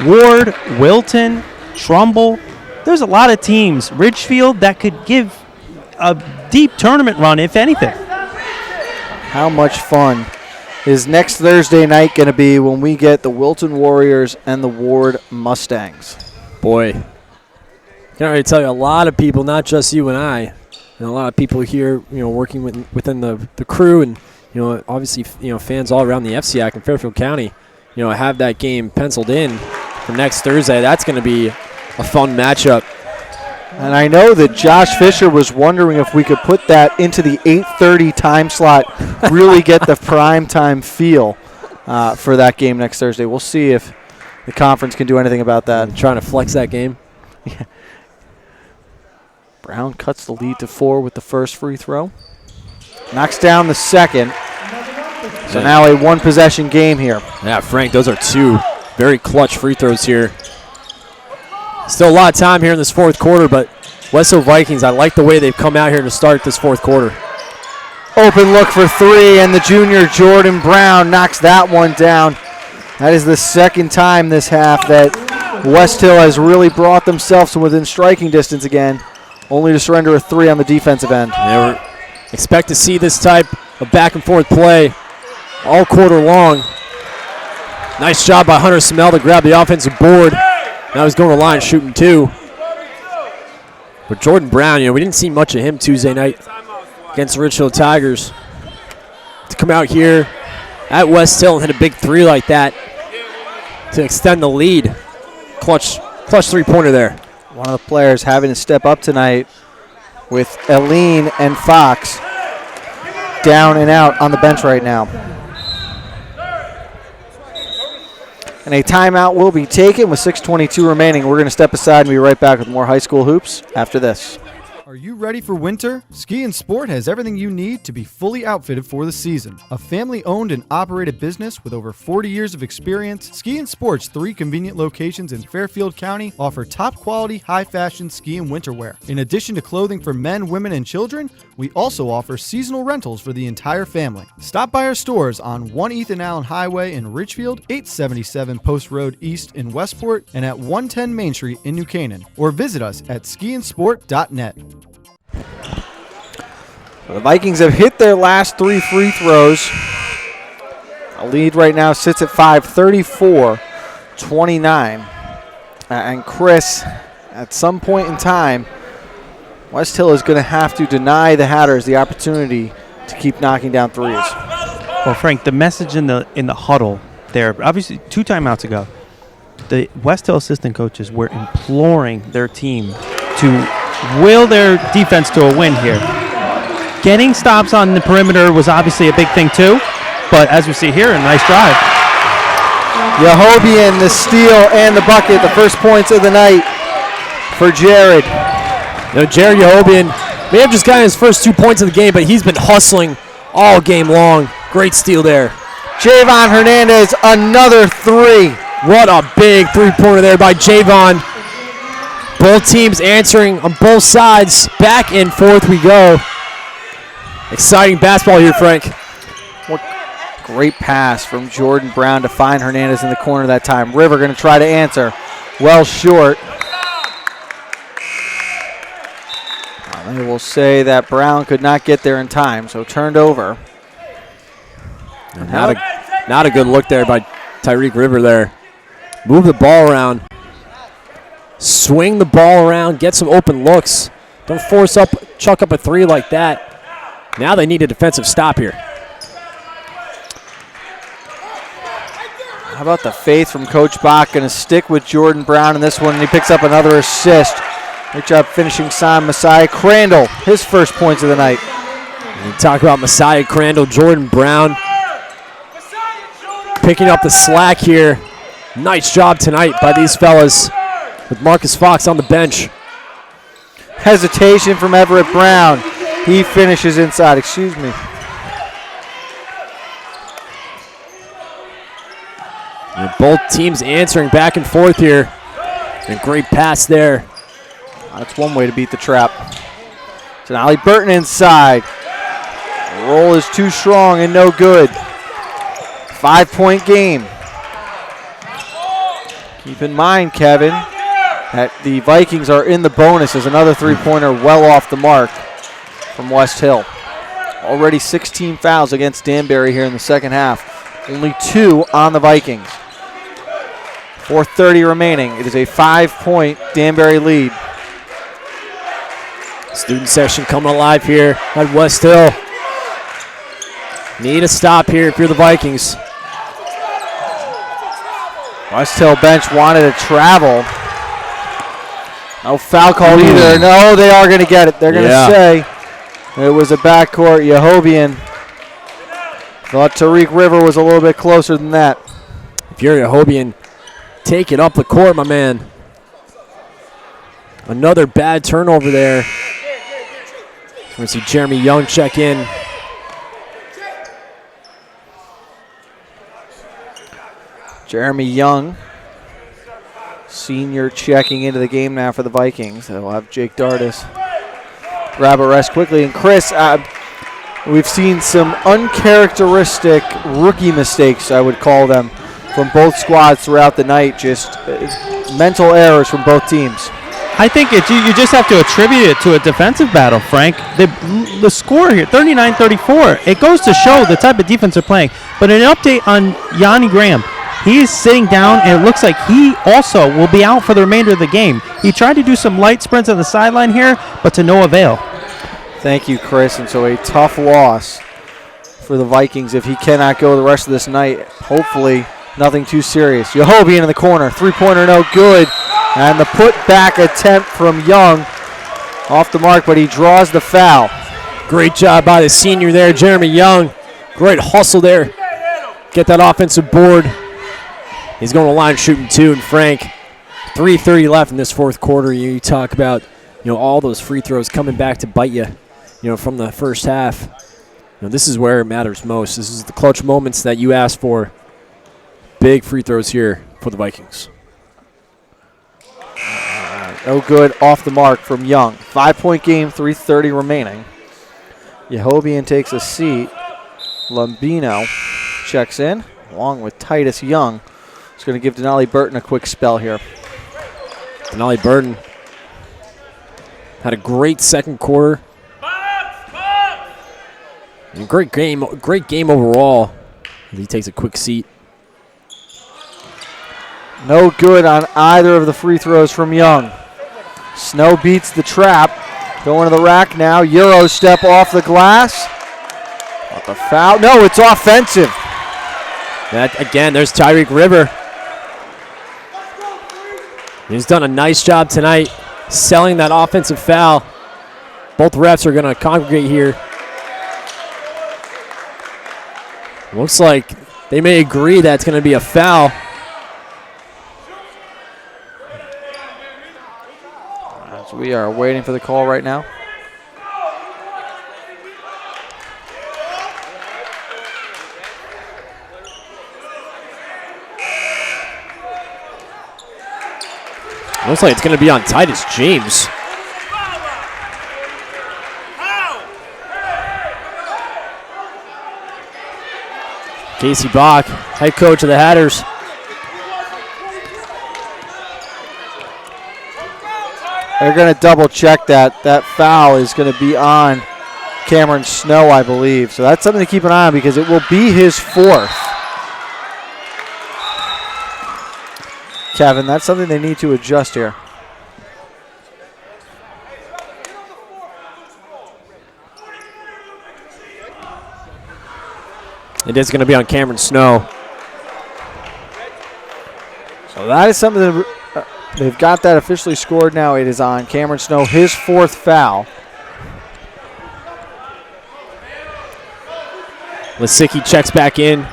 Ward, Wilton, Trumbull. There's a lot of teams. Ridgefield that could give a deep tournament run, if anything. How much fun is next Thursday night going to be when we get the Wilton Warriors and the Ward Mustangs? Boy, I can already tell you a lot of people, not just you and I, a lot of people here, working within the crew and, obviously, fans all around the FCIAC in Fairfield County, have that game penciled in for next Thursday. That's going to be a fun matchup. And I know that Josh Fisher was wondering if we could put that into the 8:30 time slot, really get the prime time feel for that game next Thursday. We'll see if the conference can do anything about that. Trying to flex that game. Yeah. Brown cuts the lead to 4 with the first free throw. Knocks down the second. So now a one-possession game here. Yeah, Frank, those are 2 very clutch free throws here. Still a lot of time here in this fourth quarter, but Westhill Vikings, I like the way they've come out here to start this fourth quarter. Open look for 3, and the junior Jordan Brown knocks that one down. That is the second time this half that Westhill has really brought themselves to within striking distance again, only to surrender a 3 on the defensive end. Yeah, we expect to see this type of back-and-forth play all quarter long. Nice job by Hunter Smell to grab the offensive board. Now he's going to the line shooting 2. But Jordan Brown, we didn't see much of him Tuesday night against the Ridgefield Tigers. To come out here at Westhill and hit a big 3 like that to extend the lead. Clutch 3-pointer there. One of the players having to step up tonight with Eileen and Fox down and out on the bench right now. And a timeout will be taken with 6:22 remaining. We're going to step aside and be right back with more high school hoops after this. Are you ready for winter? Ski and Sport has everything you need to be fully outfitted for the season. A family-owned and operated business with over 40 years of experience, Ski and Sport's 3 convenient locations in Fairfield County offer top-quality, high-fashion ski and winter wear. In addition to clothing for men, women, and children, we also offer seasonal rentals for the entire family. Stop by our stores on 1 Ethan Allen Highway in Ridgefield, 877 Post Road East in Westport, and at 110 Main Street in New Canaan, or visit us at skiandsport.net. The Vikings have hit their last 3 free throws. The lead right now sits at 5, 34-29. And Chris, at some point in time, Westhill is going to have to deny the Hatters the opportunity to keep knocking down threes. Well, Frank, the message in the huddle there, obviously 2 timeouts ago, the Westhill assistant coaches were imploring their team to will their defense to a win here. Getting stops on the perimeter was obviously a big thing too, but as we see here, a nice drive. Yehobian, the steal and the bucket, the first points of the night for Jared. Jared Yehobian may have just gotten his first 2 points of the game, but he's been hustling all game long. Great steal there. Javon Hernandez, another 3. What a big three-pointer there by Javon. Both teams answering on both sides. Back and forth we go. Exciting basketball here, Frank. What great pass from Jordan Brown to find Hernandez in the corner that time. River going to try to answer. Well short. They will say that Brown could not get there in time, so turned over. Not a good look there by Tyreek River there. Move the ball around. Swing the ball around. Get some open looks. Don't chuck up a 3 like that. Now they need a defensive stop here. How about the faith from Coach Bach? Going to stick with Jordan Brown in this one, and he picks up another assist. Great job finishing Messiah Crandall, his first points of the night. You talk about Messiah Crandall, Jordan Brown picking up the slack here. Nice job tonight by these fellas with Marcus Fox on the bench. Hesitation from Everett Brown. He finishes inside, And both teams answering back and forth here. And great pass there. That's one way to beat the trap. Denali Burton inside. The roll is too strong and no good. 5-point game. Keep in mind, Kevin, that the Vikings are in the bonus as another 3-pointer well off the mark from Westhill. Already 16 fouls against Danbury here in the second half. Only 2 on the Vikings. 4:30 remaining. It is a 5-point Danbury lead. Student session coming alive here at Westhill. Need a stop here if you're the Vikings. Westhill bench wanted to travel. No foul call either. No, they are going to get it. They're going to say it was a backcourt. Yehobian thought Tariq River was a little bit closer than that. If you're Yehobian, take it up the court, my man. Another bad turnover there. We're going to see Jeremy Young check in. Jeremy Young, senior, checking into the game now for the Vikings. They'll have Jake Dardis grab a rest quickly. And Chris, we've seen some uncharacteristic rookie mistakes, I would call them, from both squads throughout the night. Just mental errors from both teams. I think you just have to attribute it to a defensive battle, Frank. The score here, 39-34, it goes to show the type of defense they're playing. But an update on Yanni Graham. He is sitting down, and it looks like he also will be out for the remainder of the game. He tried to do some light sprints on the sideline here, but to no avail. Thank you, Chris. And so a tough loss for the Vikings if he cannot go the rest of this night. Hopefully nothing too serious. Yehobian in the corner. 3-pointer no good. And the put-back attempt from Young off the mark, but he draws the foul. Great job by the senior there, Jeremy Young. Great hustle there. Get that offensive board. He's going to line shooting 2, and Frank, 3:30 left in this fourth quarter. You talk about all those free throws coming back to bite you, from the first half. This is where it matters most. This is the clutch moments that you ask for. Big free throws here for the Vikings. No good, off the mark from Young. 5-point game, 3:30 remaining. Yehobian takes a seat. Lombino checks in, along with Titus Young. It's going to give Denali Burton a quick spell here. Denali Burton had a great second quarter. And great game overall. He takes a quick seat. No good on either of the free throws from Young. Snow beats the trap. Going to the rack now. Euro step off the glass. A foul. No, it's offensive. Again, there's Tyreek River. He's done a nice job tonight selling that offensive foul. Both refs are going to congregate here. Looks like they may agree that it's going to be a foul. So we are waiting for the call right now. Looks like it's going to be on Titus James. Casey Bach, head coach of the Hatters. They're going to double check that. That foul is going to be on Cameron Snow, I believe. So that's something to keep an eye on because it will be his fourth. Kevin, that's something they need to adjust here. It is going to be on Cameron Snow. So that is something that they've got that officially scored now. It is on Cameron Snow, his fourth foul. Lisicki checks back in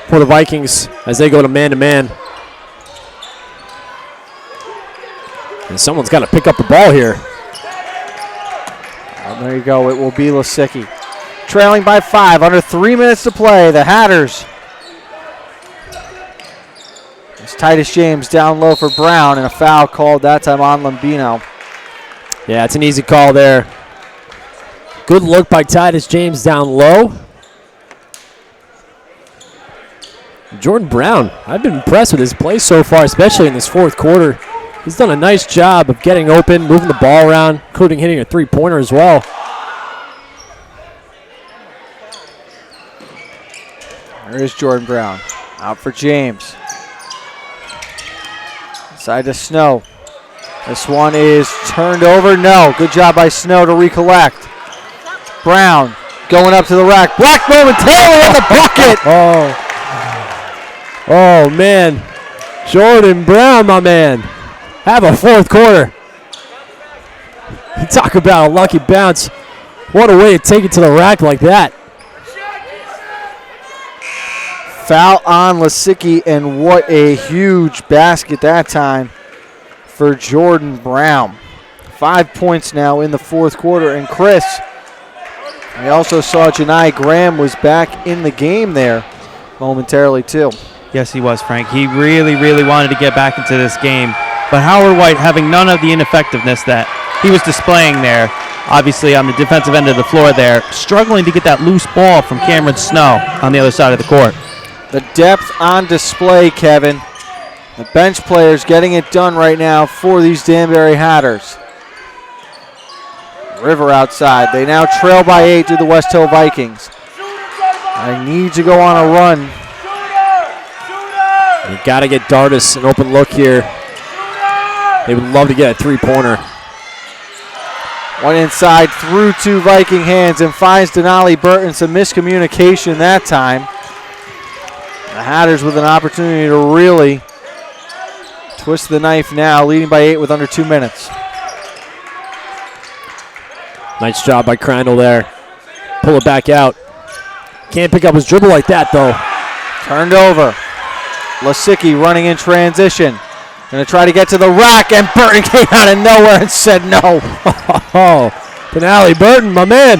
for the Vikings as they go to man-to-man. And someone's got to pick up the ball here. And there you go. It will be Lisicki. Trailing by 5, under 3 minutes to play. The Hatters. It's Titus James down low for Brown, and a foul called that time on Lombino. Yeah, it's an easy call there. Good look by Titus James down low. Jordan Brown, I've been impressed with his play so far, especially in this fourth quarter. He's done a nice job of getting open, moving the ball around, including hitting a three-pointer as well. There is Jordan Brown. Out for James. Side to Snow. This one is turned over. No. Good job by Snow to recollect. Brown going up to the rack. Black momentarily in the bucket. Oh, man. Jordan Brown, my man. Have a fourth quarter. You talk about a lucky bounce. What a way to take it to the rack like that. Foul on Lisicki, and what a huge basket that time for Jordan Brown. 5 points now in the fourth quarter. And Chris, we also saw Janai Graham was back in the game there momentarily too. Yes, he was, Frank. He really, really wanted to get back into this game. But Howard White having none of the ineffectiveness that he was displaying there, obviously on the defensive end of the floor there, struggling to get that loose ball from Cameron Snow on the other side of the court. The depth on display, Kevin. The bench players getting it done right now for these Danbury Hatters. River outside. They now trail by 8 to the Westhill Vikings. They need to go on a run. You got to get Dardis an open look here. They would love to get a three-pointer. One inside through to Viking hands and finds Denali Burton. Some miscommunication that time. The Hatters with an opportunity to really twist the knife now, leading by 8 with under 2 minutes. Nice job by Crandall there. Pull it back out. Can't pick up his dribble like that, though. Turned over. Lisicki running in transition. Going to try to get to the rack, and Burton came out of nowhere and said no. Penally Burton, my man.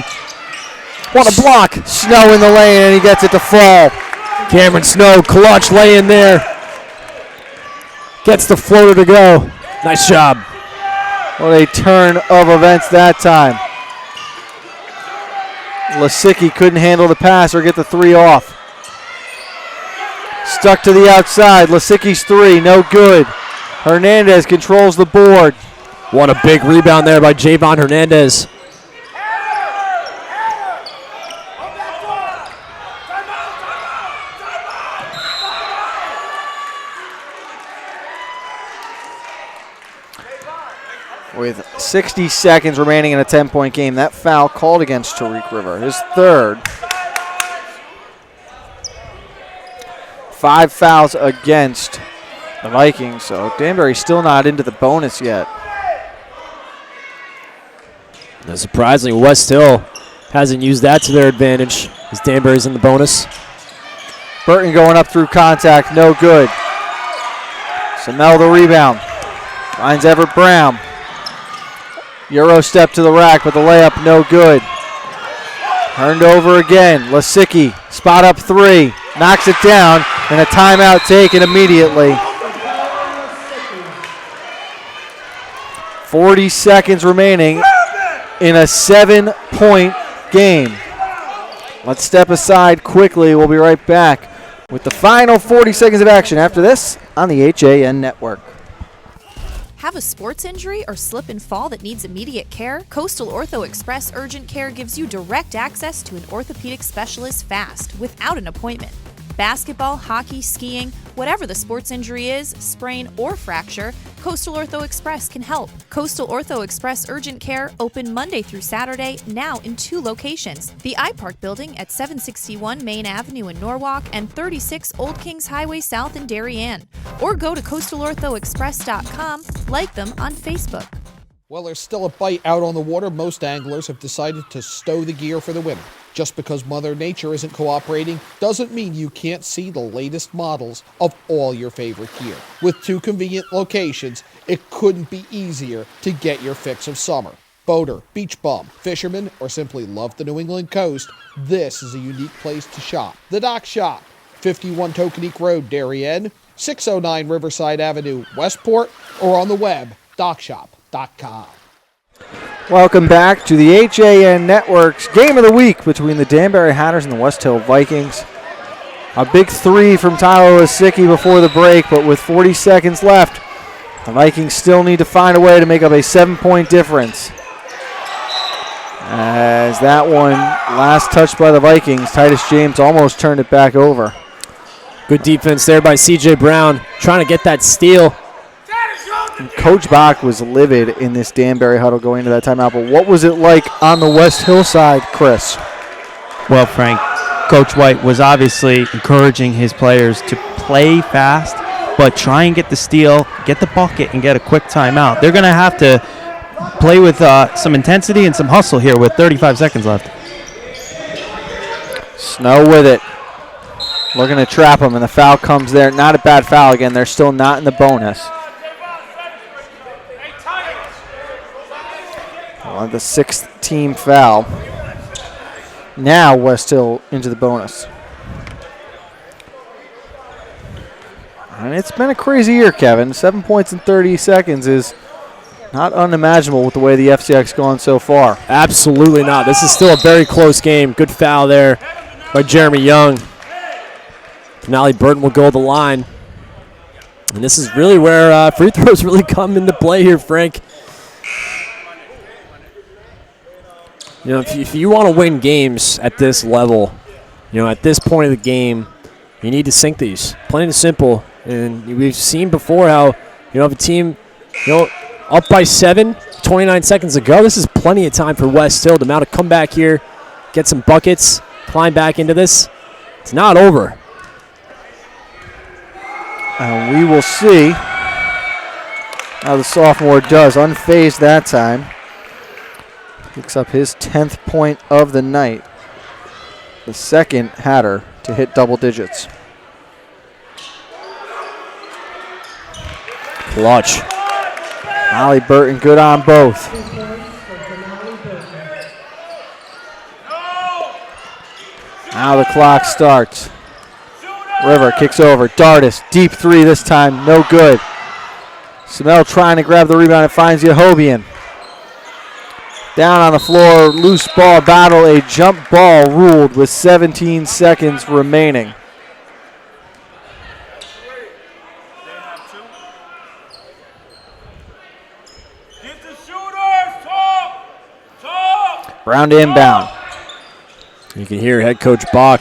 What a block. Snow in the lane, and he gets it to fall. Cameron Snow, clutch lay in there. Gets the floater to go. Nice job. What a turn of events that time. Lasicki couldn't handle the pass or get the 3 off. Stuck to the outside. Lasicki's 3, no good. Hernandez controls the board. What a big rebound there by Javon Hernandez. With 60 seconds remaining in a 10-point game, that foul called against Tariq River, his 3rd. 5 fouls against the Vikings, so Danbury's still not into the bonus yet. Now, surprisingly, Westhill hasn't used that to their advantage as Danbury's in the bonus. Burton going up through contact, no good. Samel the rebound. Finds Everett Brown. Euro step to the rack, but the layup no good. Turned over again. Lasicki, spot up 3. Knocks it down, and a timeout taken immediately. 40 seconds remaining in a 7-point game. Let's step aside quickly. We'll be right back with the final 40 seconds of action after this on the HAN Network. Have a sports injury or slip and fall that needs immediate care? Coastal Ortho Express Urgent Care gives you direct access to an orthopedic specialist fast, without an appointment. Basketball, hockey, skiing, whatever the sports injury is, sprain or fracture, Coastal Ortho Express can help. Coastal Ortho Express Urgent Care, open Monday through Saturday, now in 2 locations. The iPark Building at 761 Main Avenue in Norwalk and 36 Old Kings Highway South in Darien. Or go to coastalorthoexpress.com, like them on Facebook. Well, there's still a bite out on the water. Most anglers have decided to stow the gear for the winter. Just because Mother Nature isn't cooperating doesn't mean you can't see the latest models of all your favorite gear. With 2 convenient locations, it couldn't be easier to get your fix of summer. Boater, beach bum, fisherman, or simply love the New England coast, this is a unique place to shop. The Dock Shop, 51 Tokenique Road, Darien, 609 Riverside Avenue, Westport, or on the web, dockshop.com. Welcome back to the HAN Network's Game of the Week between the Danbury Hatters and the Westhill Vikings. A big 3 from Tyler Lasicki before the break, but with 40 seconds left, the Vikings still need to find a way to make up a 7-point difference. As that one, last touch by the Vikings, Titus James almost turned it back over. Good defense there by C.J. Brown, trying to get that steal. And Coach Bach was livid in this Danbury huddle going into that timeout, but what was it like on the West Hill side, Chris? Well, Frank, Coach White was obviously encouraging his players to play fast, but try and get the steal, get the bucket, and get a quick timeout. They're going to have to play with some intensity and some hustle here with 35 seconds left. Snow with it. Looking to trap him, and the foul comes there. Not a bad foul again. They're still not in the bonus. The 6th team foul. Now Westhill into the bonus. And it's been a crazy year, Kevin. 7 points in 30 seconds is not unimaginable with the way the FCIAC's gone so far. Absolutely not. This is still a very close game. Good foul there by Jeremy Young. Penally Burton will go to the line. And this is really where free throws really come into play here, Frank. You know, if you want to win games at this level, you know, at this point of the game, you need to sink these. Plain and simple. And we've seen before how, you know, if a team, you know, up by 7, 29 seconds to go, this is plenty of time for Westhill to mount a comeback here, get some buckets, climb back into this. It's not over. And we will see how the sophomore does. Unfazed that time. Picks up his 10th point of the night. The second Hatter to hit double digits. Clutch. Ollie Burton good on both. Now the clock starts. River kicks over. Dardis, deep three this time, no good. Smell trying to grab the rebound. It finds Yehobian. Down on the floor, loose ball battle. A jump ball ruled with 17 seconds remaining. Brown to inbound. You can hear head coach Bach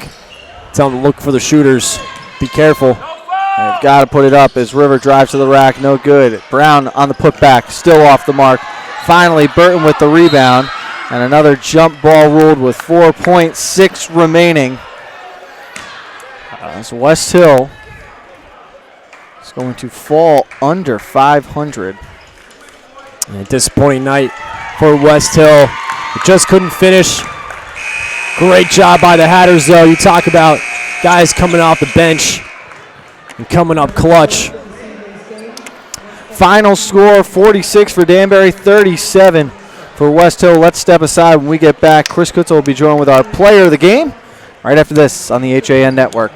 tell him to look for the shooters. Be careful. They've got to put it up as River drives to the rack. No good. Brown on the putback. Still off the mark. Finally, Burton with the rebound. And another jump ball ruled with 4.6 remaining. So Westhill is going to fall under 500. And a disappointing night for Westhill. It just couldn't finish. Great job by the Hatters, though. You talk about guys coming off the bench and coming up clutch. Final score, 46 for Danbury, 37 for Westhill. Let's step aside. When we get back, Chris Kutzel will be joined with our player of the game right after this on the HAN Network.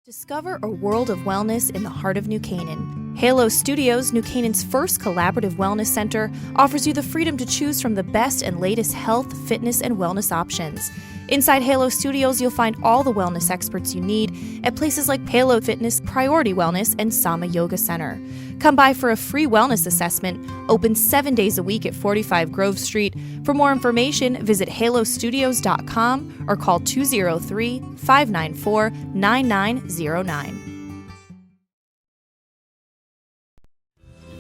Discover a world of wellness in the heart of New Canaan. Halo Studios, New Canaan's first collaborative wellness center, offers you the freedom to choose from the best and latest health, fitness, and wellness options. Inside Halo Studios, you'll find all the wellness experts you need at places like Halo Fitness, Priority Wellness, and Sama Yoga Center. Come by for a free wellness assessment, open 7 days a week at 45 Grove Street. For more information, visit halostudios.com or call 203-594-9909.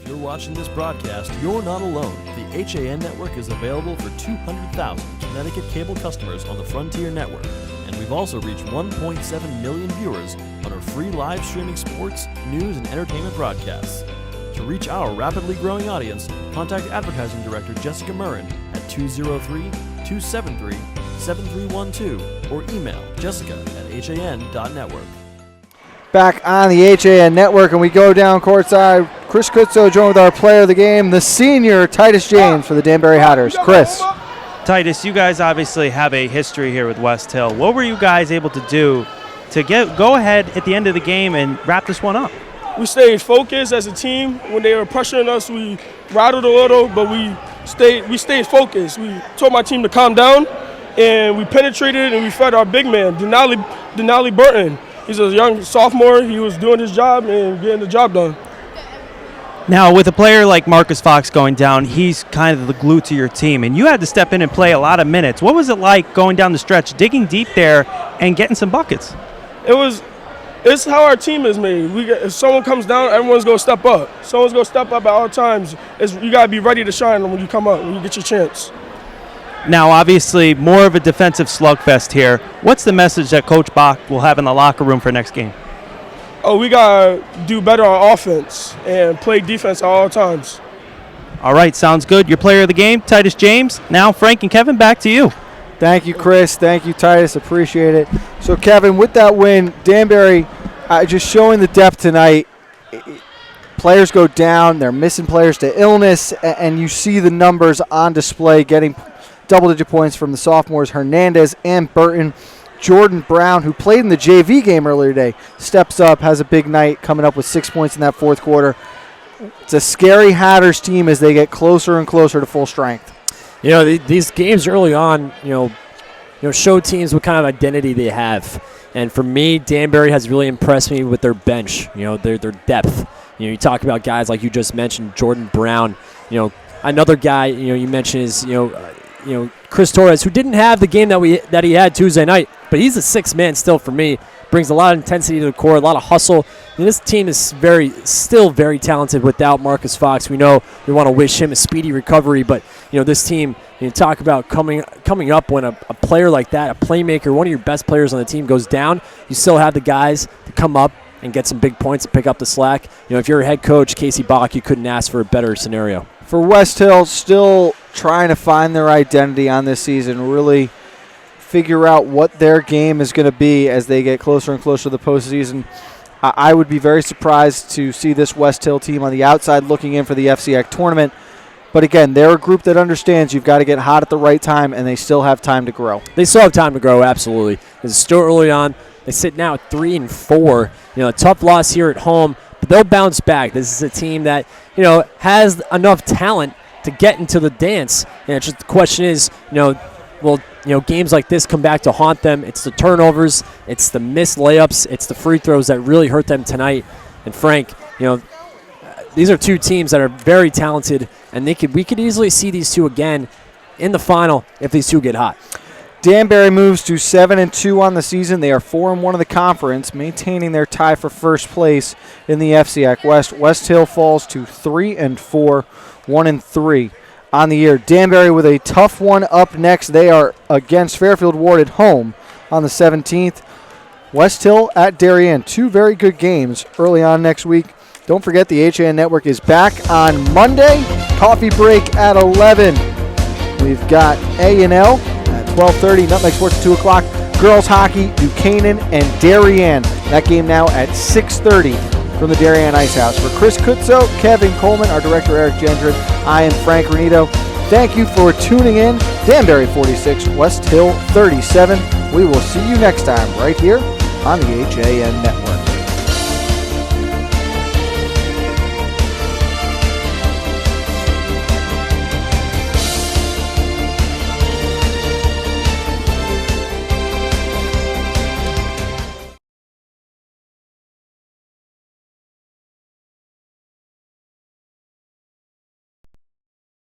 If you're watching this broadcast, you're not alone. The HAN Network is available for 200,000 Connecticut cable customers on the Frontier Network, and we've also reached 1.7 million viewers on our free live streaming sports, news, and entertainment broadcasts. To reach our rapidly growing audience, contact Advertising Director Jessica Murrin at 203-273-7312 or email jessica@han.network. Back on the HAN Network, and we go down courtside. Chris Kutzo joined with our player of the game, the senior Titus James for the Danbury Hatters. Chris. Titus, you guys obviously have a history here with Westhill. What were you guys able to do to go ahead at the end of the game and wrap this one up? We stayed focused as a team. When they were pressuring us, we rattled a little, but we stayed focused. We told my team to calm down, and we penetrated and we fed our big man, Denali Burton. He's a young sophomore. He was doing his job and getting the job done. Now, with a player like Marcus Fox going down, he's kind of the glue to your team, and you had to step in and play a lot of minutes. What was it like going down the stretch, digging deep there, and getting some buckets? It's how our team is made. If someone comes down, everyone's going to step up. Someone's going to step up at all times. You got to be ready to shine when you come up, when you get your chance. Now, obviously, more of a defensive slugfest here. What's the message that Coach Bach will have in the locker room for next game? Oh, we got to do better on offense and play defense at all times. All right, sounds good. Your player of the game, Titus James. Now, Frank and Kevin, back to you. Thank you, Chris. Thank you, Titus. Appreciate it. So, Kevin, with that win, Danbury just showing the depth tonight. Players go down. They're missing players to illness, and you see the numbers on display, getting double-digit points from the sophomores Hernandez and Burton. Jordan Brown, who played in the JV game earlier today, steps up, has a big night, coming up with 6 points in that fourth quarter. It's a scary Hatters team as they get closer and closer to full strength. You know, these games early on, show teams what kind of identity they have. And for me, Danbury has really impressed me with their bench, their depth. You talk about guys like you just mentioned, Jordan Brown. Another guy, you mentioned is, Chris Torres, who didn't have the game that he had Tuesday night, but he's a sixth man still for me. Brings a lot of intensity to the court, a lot of hustle. And this team is still very talented without Marcus Fox. We know we want to wish him a speedy recovery, but this team, you talk about coming up when a player like that, a playmaker, one of your best players on the team goes down, you still have the guys to come up and get some big points and pick up the slack. If you're a head coach, Casey Bach, you couldn't ask for a better scenario. For Westhill, still trying to find their identity on this season, really figure out what their game is going to be as they get closer and closer to the postseason. I would be very surprised to see this Westhill team on the outside looking in for the FCIAC tournament. But again, they're a group that understands you've got to get hot at the right time, and they still have time to grow. They still have time to grow, absolutely. It's still early on. They sit now at 3-4. A tough loss here at home, but they'll bounce back. This is a team that has enough talent to get into the dance. Just the question is, will games like this come back to haunt them? It's the turnovers, it's the missed layups, it's the free throws that really hurt them tonight. And Frank, these are two teams that are very talented, and we could easily see these two again in the final if these two get hot. Danbury moves to 7-2 on the season. They are 4-1 in the conference, maintaining their tie for first place in the FCIAC West. Westhill falls to 3-4, 1-3 on the year. Danbury with a tough one up next. They are against Fairfield Ward at home on the 17th. Westhill at Darien. Two very good games early on next week. Don't forget the HAN Network is back on Monday. Coffee break at 11. We've got A&L at 12:30. Nutmeg Sports at 2 o'clock. Girls hockey, Buchanan and Darien. That game now at 6:30 from the Darien Ice House. For Chris Kutzo, Kevin Coleman, our director Eric Gendron, I am Frank Renito. Thank you for tuning in. Danbury 46, Westhill 37. We will see you next time right here on the HAN Network.